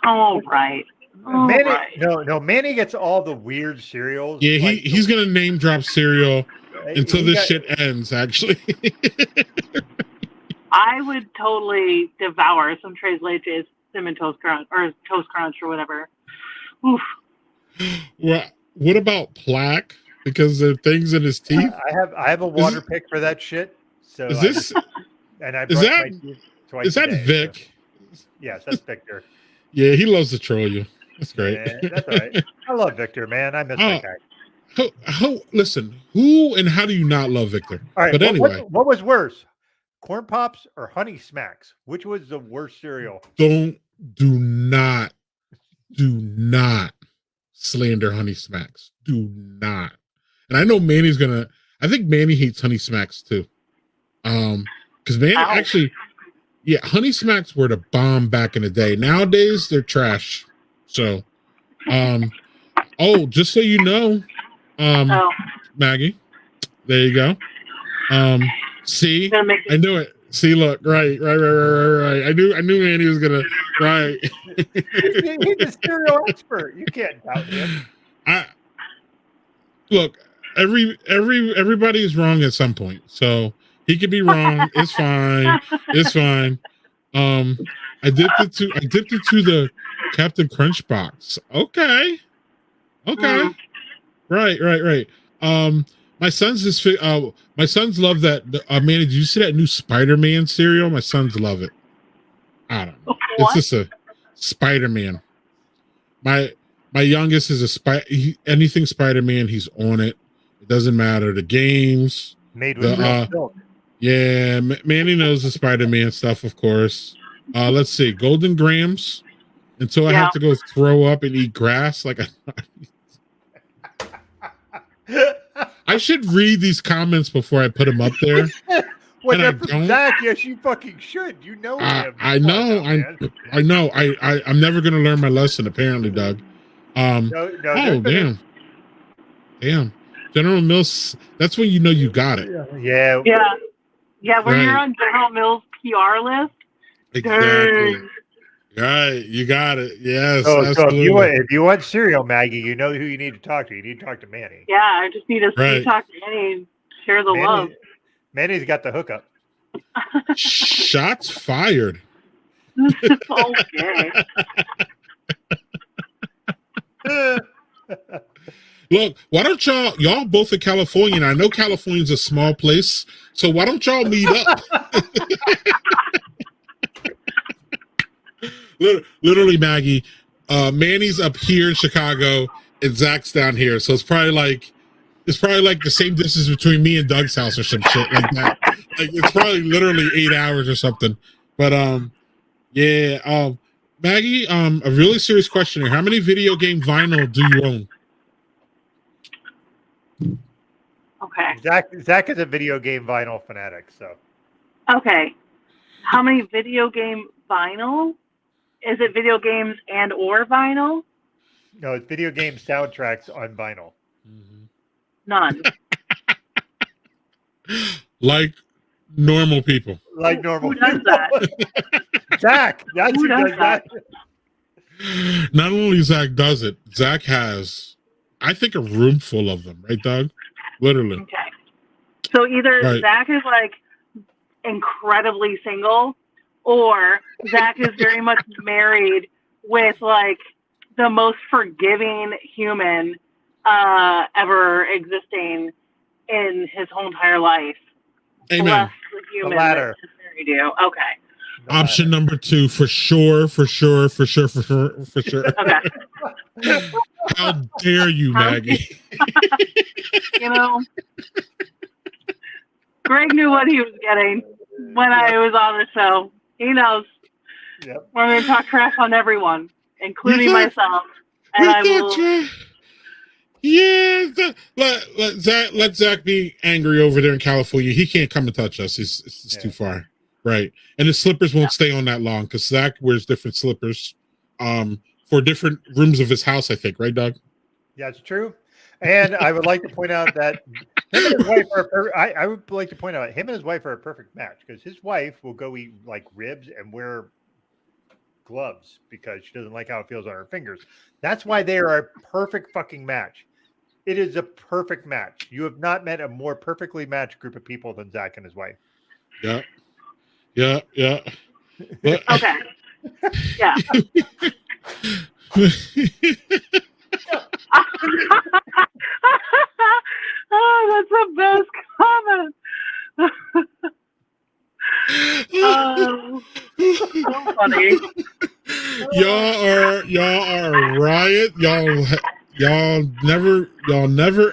Oh right. Manny, no. Manny gets all the weird cereals. Yeah, he's gonna name drop cereal until this shit ends. Actually, I would totally devour some Tres Leches Cinnamon Toast Crunch or whatever. Oof. Well, what about plaque? Because there are things in his teeth. I have a water pick for that shit. So is this? And I is brushed that? my teeth twice Is that a day, Vic? So. Yes, that's Victor. Yeah, he loves to troll you. That's great. Yeah, that's all right. I love Victor, man. I miss that guy. Listen, who and how do you not love Victor? All right, but anyway, what was worse, Corn Pops or Honey Smacks? Which was the worst cereal? do not slander Honey Smacks. Do not. And I know Manny's gonna. I think Manny hates Honey Smacks too. Because Manny actually, yeah, Honey Smacks were the bomb back in the day. Nowadays they're trash. So, just so you know, Maggie, there you go. See, I knew it. See, look, right. I knew Andy was gonna right. He's a cereal expert. You can't doubt him. Look, everybody is wrong at some point, so he could be wrong. It's fine. It's fine. I dipped into the Captain Crunch box. Okay. Right. My sons love that. Man, did you see that new Spider-Man cereal? My sons love it. I don't know. What? It's just a Spider-Man. My youngest is anything Spider-Man. He's on it. It doesn't matter. The games. Made with real milk. Yeah, Manny knows the Spider-Man stuff, of course. Let's see, Golden Grams. Until I have to go throw up and eat grass. I should read these comments before I put them up there. Well, Zach, yes, you fucking should. You know him. I know. I'm never gonna learn my lesson. Apparently, Doug. Damn. General Mills. That's when you know you got it. Yeah. When you're on General Mills' PR list. Exactly. Right, you got it. Yes. So if you want cereal, Maggie, you know who you need to talk to. You need to talk to Manny. Yeah, I just need to talk to Manny and share the love. Manny's got the hookup. Shots fired. Okay. Look, why don't y'all both in California, and I know California's a small place, so why don't y'all meet up? Literally, Maggie, Manny's up here in Chicago and Zach's down here, so it's probably like the same distance between me and Doug's house or some shit like that. Like it's probably literally 8 hours or something. But Maggie, a really serious question here. How many video game vinyl do you own? Okay. Zach is a video game vinyl fanatic, so. Okay. How many video game vinyl? Is it video games and or vinyl? No, it's video game soundtracks on vinyl. None. Like normal people. Like normal Who does that? Zach. That's who does that. Not only Zach does it, Zach has, I think, a room full of them, right, Doug? Literally. Okay. So either Zach is like incredibly single, or Zach is very much married with like the most forgiving human ever existing in his whole entire life. Amen. Bless the human The latter. that married you. Okay. Option number 2, for sure. Okay. How dare you, Maggie? You know, Greg knew what he was getting when I was on the show. He knows. Yep. We're going to talk trash on everyone, including myself. And I will. Yeah, let Zach be angry over there in California. He can't come and touch us. It's too far, right? And his slippers won't stay on that long because Zach wears different slippers, for different rooms of his house. I think, right, Doug? Yeah, it's true. And I would like to point out that him and his wife are. I would like to point out him and his wife are a perfect match because his wife will go eat like ribs and wear gloves because she doesn't like how it feels on her fingers. That's why they are a perfect fucking match. It is a perfect match. You have not met a more perfectly matched group of people than Zach and his wife. Yeah. But, okay. Yeah. Oh, that's the best comment. Oh, so funny. Y'all are a riot. Y'all never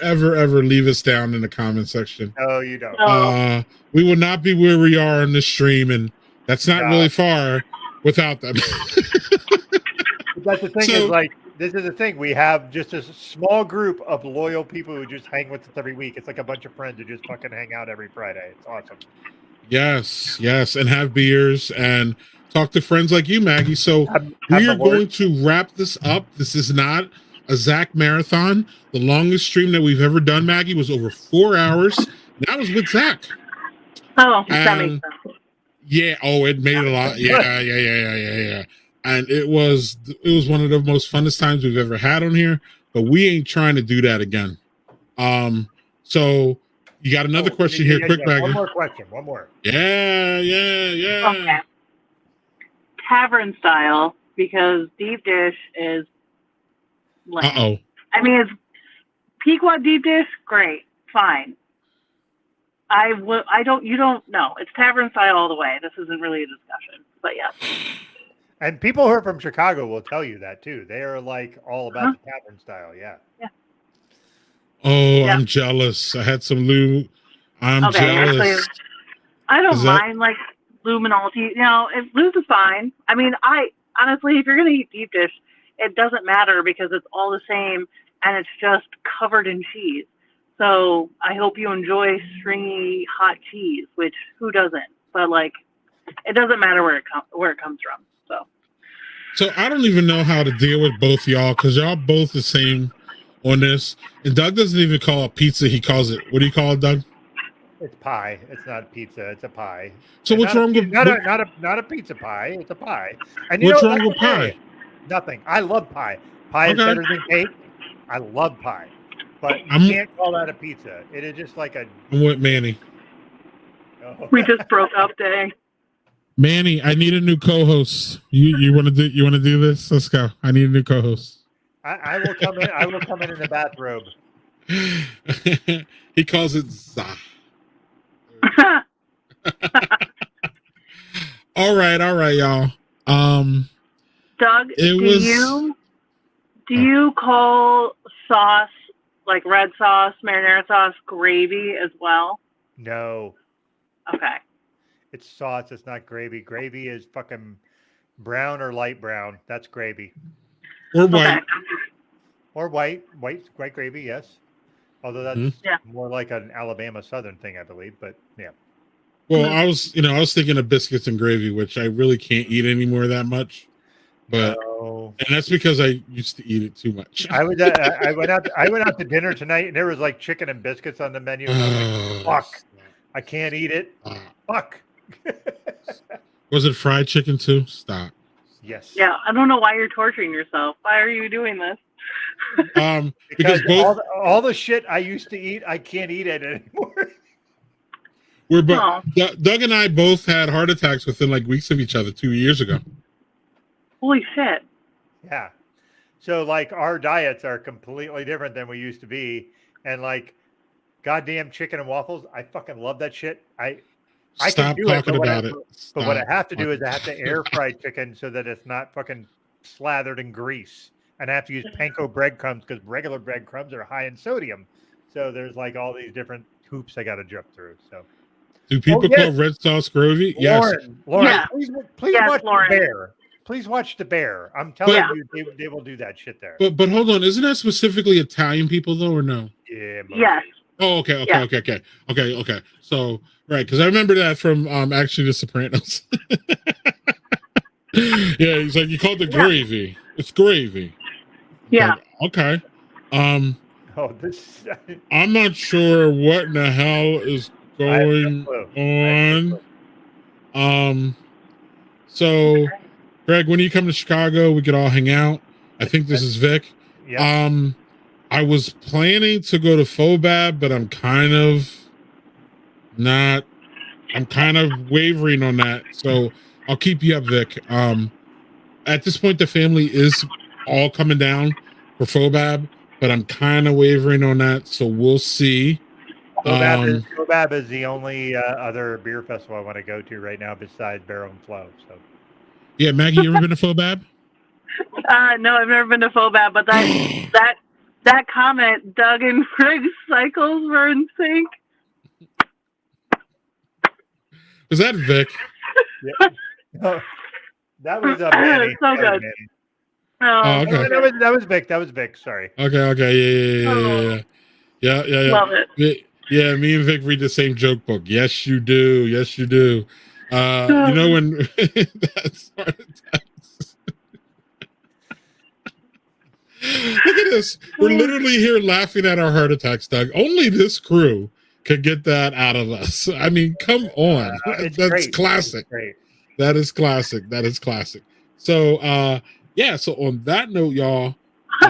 ever leave us down in the comment section. No, you don't. We would not be where we are on this stream, and that's not really far without them. But the thing is, like, this is the thing. We have just a small group of loyal people who just hang with us every week. It's like a bunch of friends who just fucking hang out every Friday. It's awesome. Yes, and have beers and talk to friends like you, Maggie. So we are going to wrap this up. This is not a Zach marathon. The longest stream that we've ever done, Maggie, was over 4 hours. That was with Zach. Oh, that makes sense. Yeah. Oh, it made a lot. Yeah. And it was one of the most funnest times we've ever had on here. But we ain't trying to do that again. So you got another question here, quick, Maggie. One more question. One more. Yeah. Okay. Tavern style, because deep dish is lame. I mean, it's Pequot deep dish, great, fine. You don't know. It's tavern style all the way. This isn't really a discussion, but yes. And people who are from Chicago will tell you that too. They are like all about the tavern style. Yeah. Oh, I'm jealous. I had some Lou. I'm jealous. Actually, I don't mind like Luminalty. If Lou's is fine. I mean, honestly, if you're gonna eat deep dish, it doesn't matter because it's all the same and it's just covered in cheese. So I hope you enjoy stringy hot cheese, which who doesn't? But like, it doesn't matter where it comes from. So I don't even know how to deal with both y'all because y'all both the same on this. And Doug doesn't even call it pizza. He calls it, what do you call it, Doug? It's pie. It's not pizza. It's a pie. So what's wrong with not a pizza pie? It's a pie. And what's wrong with pie? Nothing. I love pie. Pie is better than cake. I love pie, but you can't call that a pizza. It is just like a. I'm with Manny. Oh. We just broke up, dang. Manny, I need a new co-host. You want to do this? Let's go. I need a new co-host. I will come in. I will come in the bathrobe. He calls it Za. All right, y'all. Doug, do you call sauce like red sauce, marinara sauce, gravy as well? No. Okay. It's sauce. It's not gravy. Gravy is fucking brown or light brown. That's gravy. Or white. Okay. Or white. White gravy, yes. Although that's more like an Alabama Southern thing, I believe. But yeah. Well, I was thinking of biscuits and gravy, which I really can't eat anymore that much. But and that's because I used to eat it too much. I went out to dinner tonight, and there was like chicken and biscuits on the menu. And I was like, fuck, I can't eat it. Fuck. Was it fried chicken too? Stop. Yes. Yeah, I don't know why you're torturing yourself. Why are you doing this? Because all the shit I used to eat, I can't eat it anymore. Doug and I both had heart attacks within like weeks of each other 2 years ago. Holy shit. Yeah. So like our diets are completely different than we used to be. And like goddamn chicken and waffles, I fucking love that shit. I Stop can do talking it, about it. But what I have to do is I have to air fry chicken so that it's not fucking slathered in grease. And I have to use panko breadcrumbs because regular breadcrumbs are high in sodium. So there's like all these different hoops I got to jump through. So do people call red sauce gravy? Lauren, yes. Lauren, please watch Lauren. the bear. please watch The Bear. I'm telling you, they will do that shit there. But hold on, isn't that specifically Italian people though, or no? Yeah. Yes. Oh, okay. So right, because I remember that from actually The Sopranos. Yeah, he's like, you called it gravy. It's gravy. Yeah. Like, okay. This. I'm not sure what in the hell is going on. So, Greg, when you come to Chicago, we could all hang out. I think this is Vic. Yeah. I was planning to go to Fobab, but I'm kind of wavering on that. So I'll keep you up, Vic. At this point, the family is all coming down for Fobab, but I'm kind of wavering on that. So we'll see. Fobab is the only other beer festival I want to go to right now besides Barrel and Flow. So. Yeah, Maggie, you ever been to Fobab? No, I've never been to Fobab, but that comment, Doug and Greg's cycles were in sync. Is that Vic? Yeah. That was Manny. So good. Oh, okay. That was Vic. That was Vic. Sorry. Okay. Yeah. Love it. Yeah, me and Vic read the same joke book. Yes, you do. You know when that's heart attacks. Look at this. We're literally here laughing at our heart attacks, Doug. Only this crew could get that out of us. I mean, come on. That's great. classic. It's great. That is classic. So so on that note, y'all,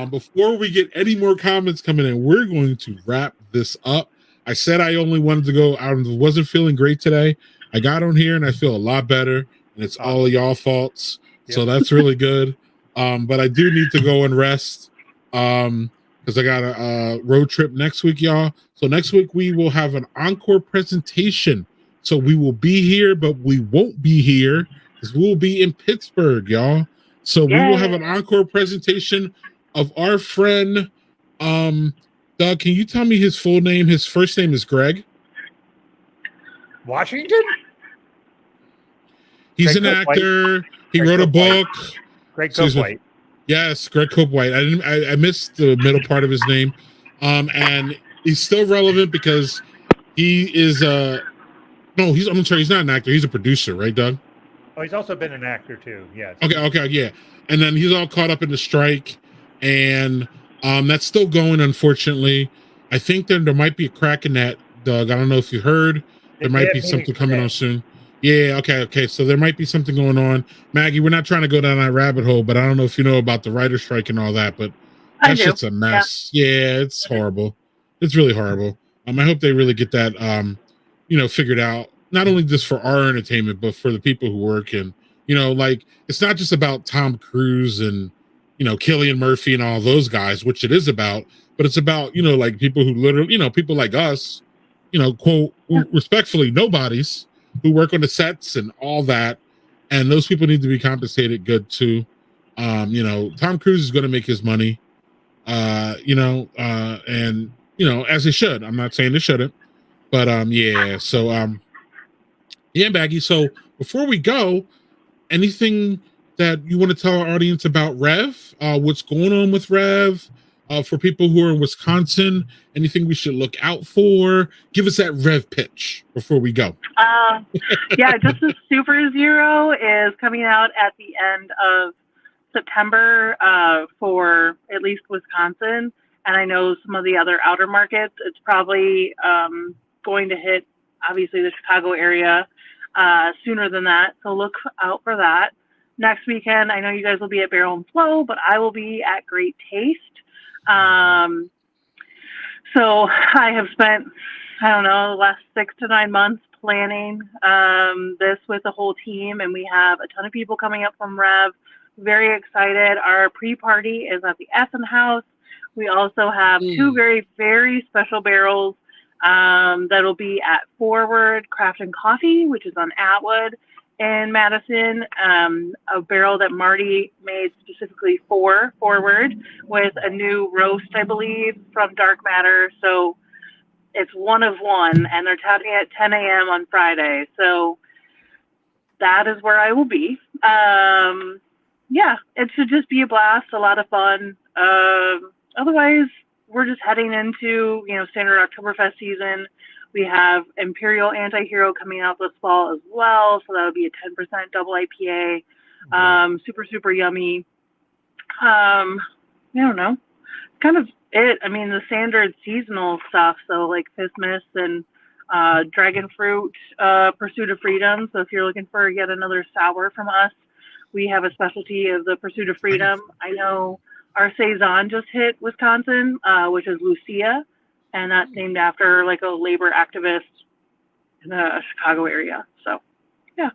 before we get any more comments coming in, we're going to wrap this up. I said I only wanted to go. I wasn't feeling great today. I got on here and I feel a lot better, and it's all of y'all faults. Yep. So that's really good. But I do need to go and rest because I got a road trip next week, y'all. So next week we will have an encore presentation. So we will be here, but we won't be here because we'll be in Pittsburgh, y'all. So we will have an encore presentation of our friend. Doug, can you tell me his full name? His first name is Greg Washington. He's an actor. He wrote a book. Greg Copewhite. Yes, Greg Copewhite. I missed the middle part of his name. And he's still relevant because he is I'm sorry, he's not an actor. He's a producer, right, Doug? Oh, he's also been an actor too. Yes. Okay, yeah. And then he's all caught up in the strike, and that's still going, unfortunately. I think there might be a crack in that, Doug. I don't know if you heard. There might be something coming on soon. Yeah, okay. So there might be something going on. Maggie, we're not trying to go down that rabbit hole, but I don't know if you know about the writer's strike and all that, but that shit's a mess. Yeah, it's horrible. It's really horrible. I hope they really get that figured out, not only just for our entertainment, but for the people who work. And, like, it's not just about Tom Cruise and, Cillian Murphy and all those guys, which it is about, but it's about, like people who literally, people like us, quote, respectfully, nobodies who work on the sets and all that. And those people need to be compensated good too. Tom Cruise is going to make his money, and, as he should. I'm not saying they shouldn't. But Baggy. So before we go, anything that you want to tell our audience about Rev? What's going on with Rev? For people who are in Wisconsin, anything we should look out for? Give us that Rev pitch before we go. Just the Super Zero is coming out at the end of September for at least Wisconsin. And I know some of the other outer markets, it's probably going to hit, obviously, the Chicago area sooner than that. So look out for that. Next weekend, I know you guys will be at Barrel and Flow, but I will be at Great Taste. So I have spent, the last 6 to 9 months planning this with the whole team, and we have a ton of people coming up from Rev. Very excited. Our pre-party is at the Essen House. We also have 2 very, very special barrels that'll be at Forward Craft and Coffee, which is on Atwood in Madison. A barrel that Marty made specifically for Forward with a new roast, I believe, from Dark Matter. So it's one of one, and they're tapping at 10 a.m. on Friday. So that is where I will be. yeah, it should just be a blast, a lot of fun. Otherwise, we're just heading into, standard Oktoberfest season. We have Imperial Anti-Hero coming out this fall as well, so that would be a 10% double IPA. Super, super yummy. I don't know. Kind of it. I mean, the standard seasonal stuff, so like Christmas and Dragon Fruit, Pursuit of Freedom. So if you're looking for yet another sour from us, we have a specialty of the Pursuit of Freedom. I know our Saison just hit Wisconsin, which is Lucia, and that's named after like a labor activist in the Chicago area. So, yeah.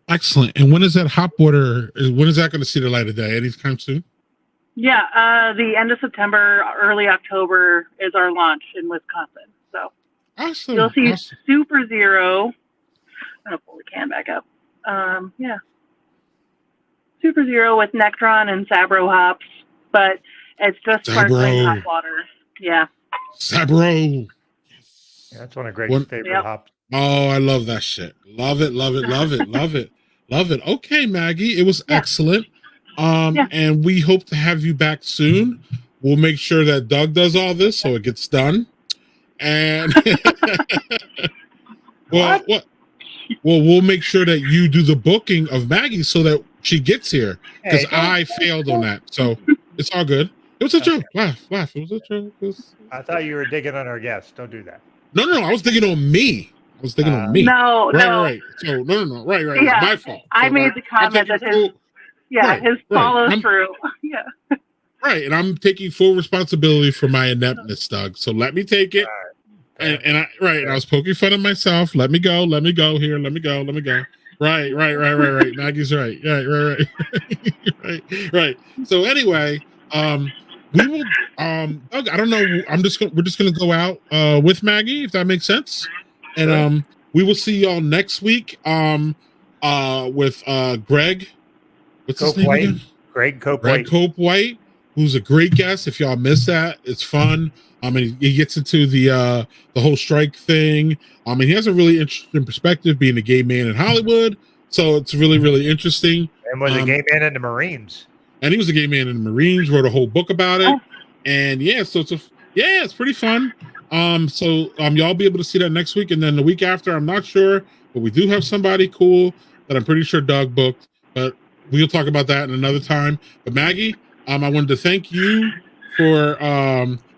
Excellent. And when is that hop water? When is that going to see the light of day? Anytime soon? Yeah, the end of September, early October is our launch in Wisconsin. So awesome. You'll see Super Zero. I'm going to pull the can back up. Yeah. Super Zero with Nectron and Sabro hops, but it's just sparkling hot water. Yeah. Sabro. Yeah, that's one of Greg's favorite hops. Oh, I love that shit. Love it, love it, love it, love it, love it. Okay, Maggie, it was excellent. And we hope to have you back soon. We'll make sure that Doug does all this so it gets done. And well, we'll make sure that you do the booking of Maggie so that she gets here, because I failed on that. So it's all good. It was a joke. Laugh. It was a joke. I thought you were digging on our guests. Don't do that. No. I was digging on me. No. Right. So no. Right. Yeah. It's my fault. I made the comment that his follow through. Yeah. Right, and I'm taking full responsibility for my ineptness, Doug. So let me take it. And I was poking fun at myself. Let me go here. Let me go. Right. Maggie's right. Right. So anyway, we will Doug, I don't know. We're just gonna go out with Maggie, if that makes sense. And we will see y'all next week with Greg. What's his name again? Greg Cope White, who's a great guest. If y'all missed that, it's fun. I mean, he gets into the whole strike thing. I mean, he has a really interesting perspective, being a gay man in Hollywood. So it's really, really interesting. And was a gay man in the Marines. And he was a gay man in the Marines. Wrote a whole book about it. And so it's pretty fun. So y'all be able to see that next week, and then the week after, I'm not sure, but we do have somebody cool that I'm pretty sure Doug booked. But we'll talk about that in another time. But Maggie, I wanted to thank you for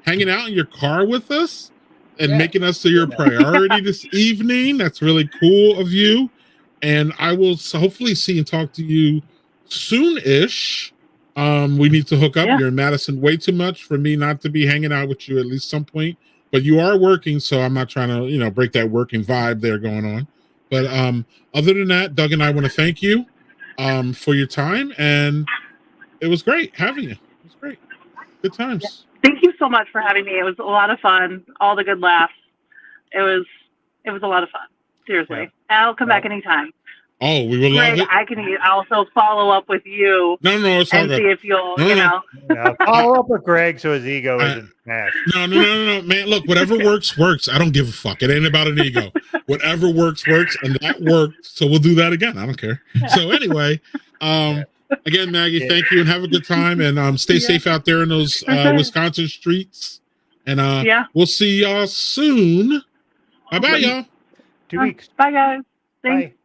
hanging out in your car with us and making us your priority this evening. That's really cool of you. And I will hopefully see and talk to you soon-ish. We need to hook up. You're in Madison way too much for me not to be hanging out with you at least some point. But you are working, so I'm not trying to, break that working vibe there going on. But other than that, Doug and I want to thank you for your time, and it was great having you. It was great. Good times. Yeah. Thank you so much for having me. It was a lot of fun. All the good laughs. It was a lot of fun. Seriously. I'll come back anytime. Oh, we will love it. I can also follow up with you. No, it's all and good. see if you'll, follow up with Greg so his ego isn't smashed. No, man. Look, whatever works. I don't give a fuck. It ain't about an ego. Whatever works, and that worked. So we'll do that again. I don't care. So anyway, again, Maggie, thank you, and have a good time, and stay safe out there in those Wisconsin streets. And we'll see y'all soon. Bye, y'all. 2 weeks. Bye, guys. Thanks. Bye.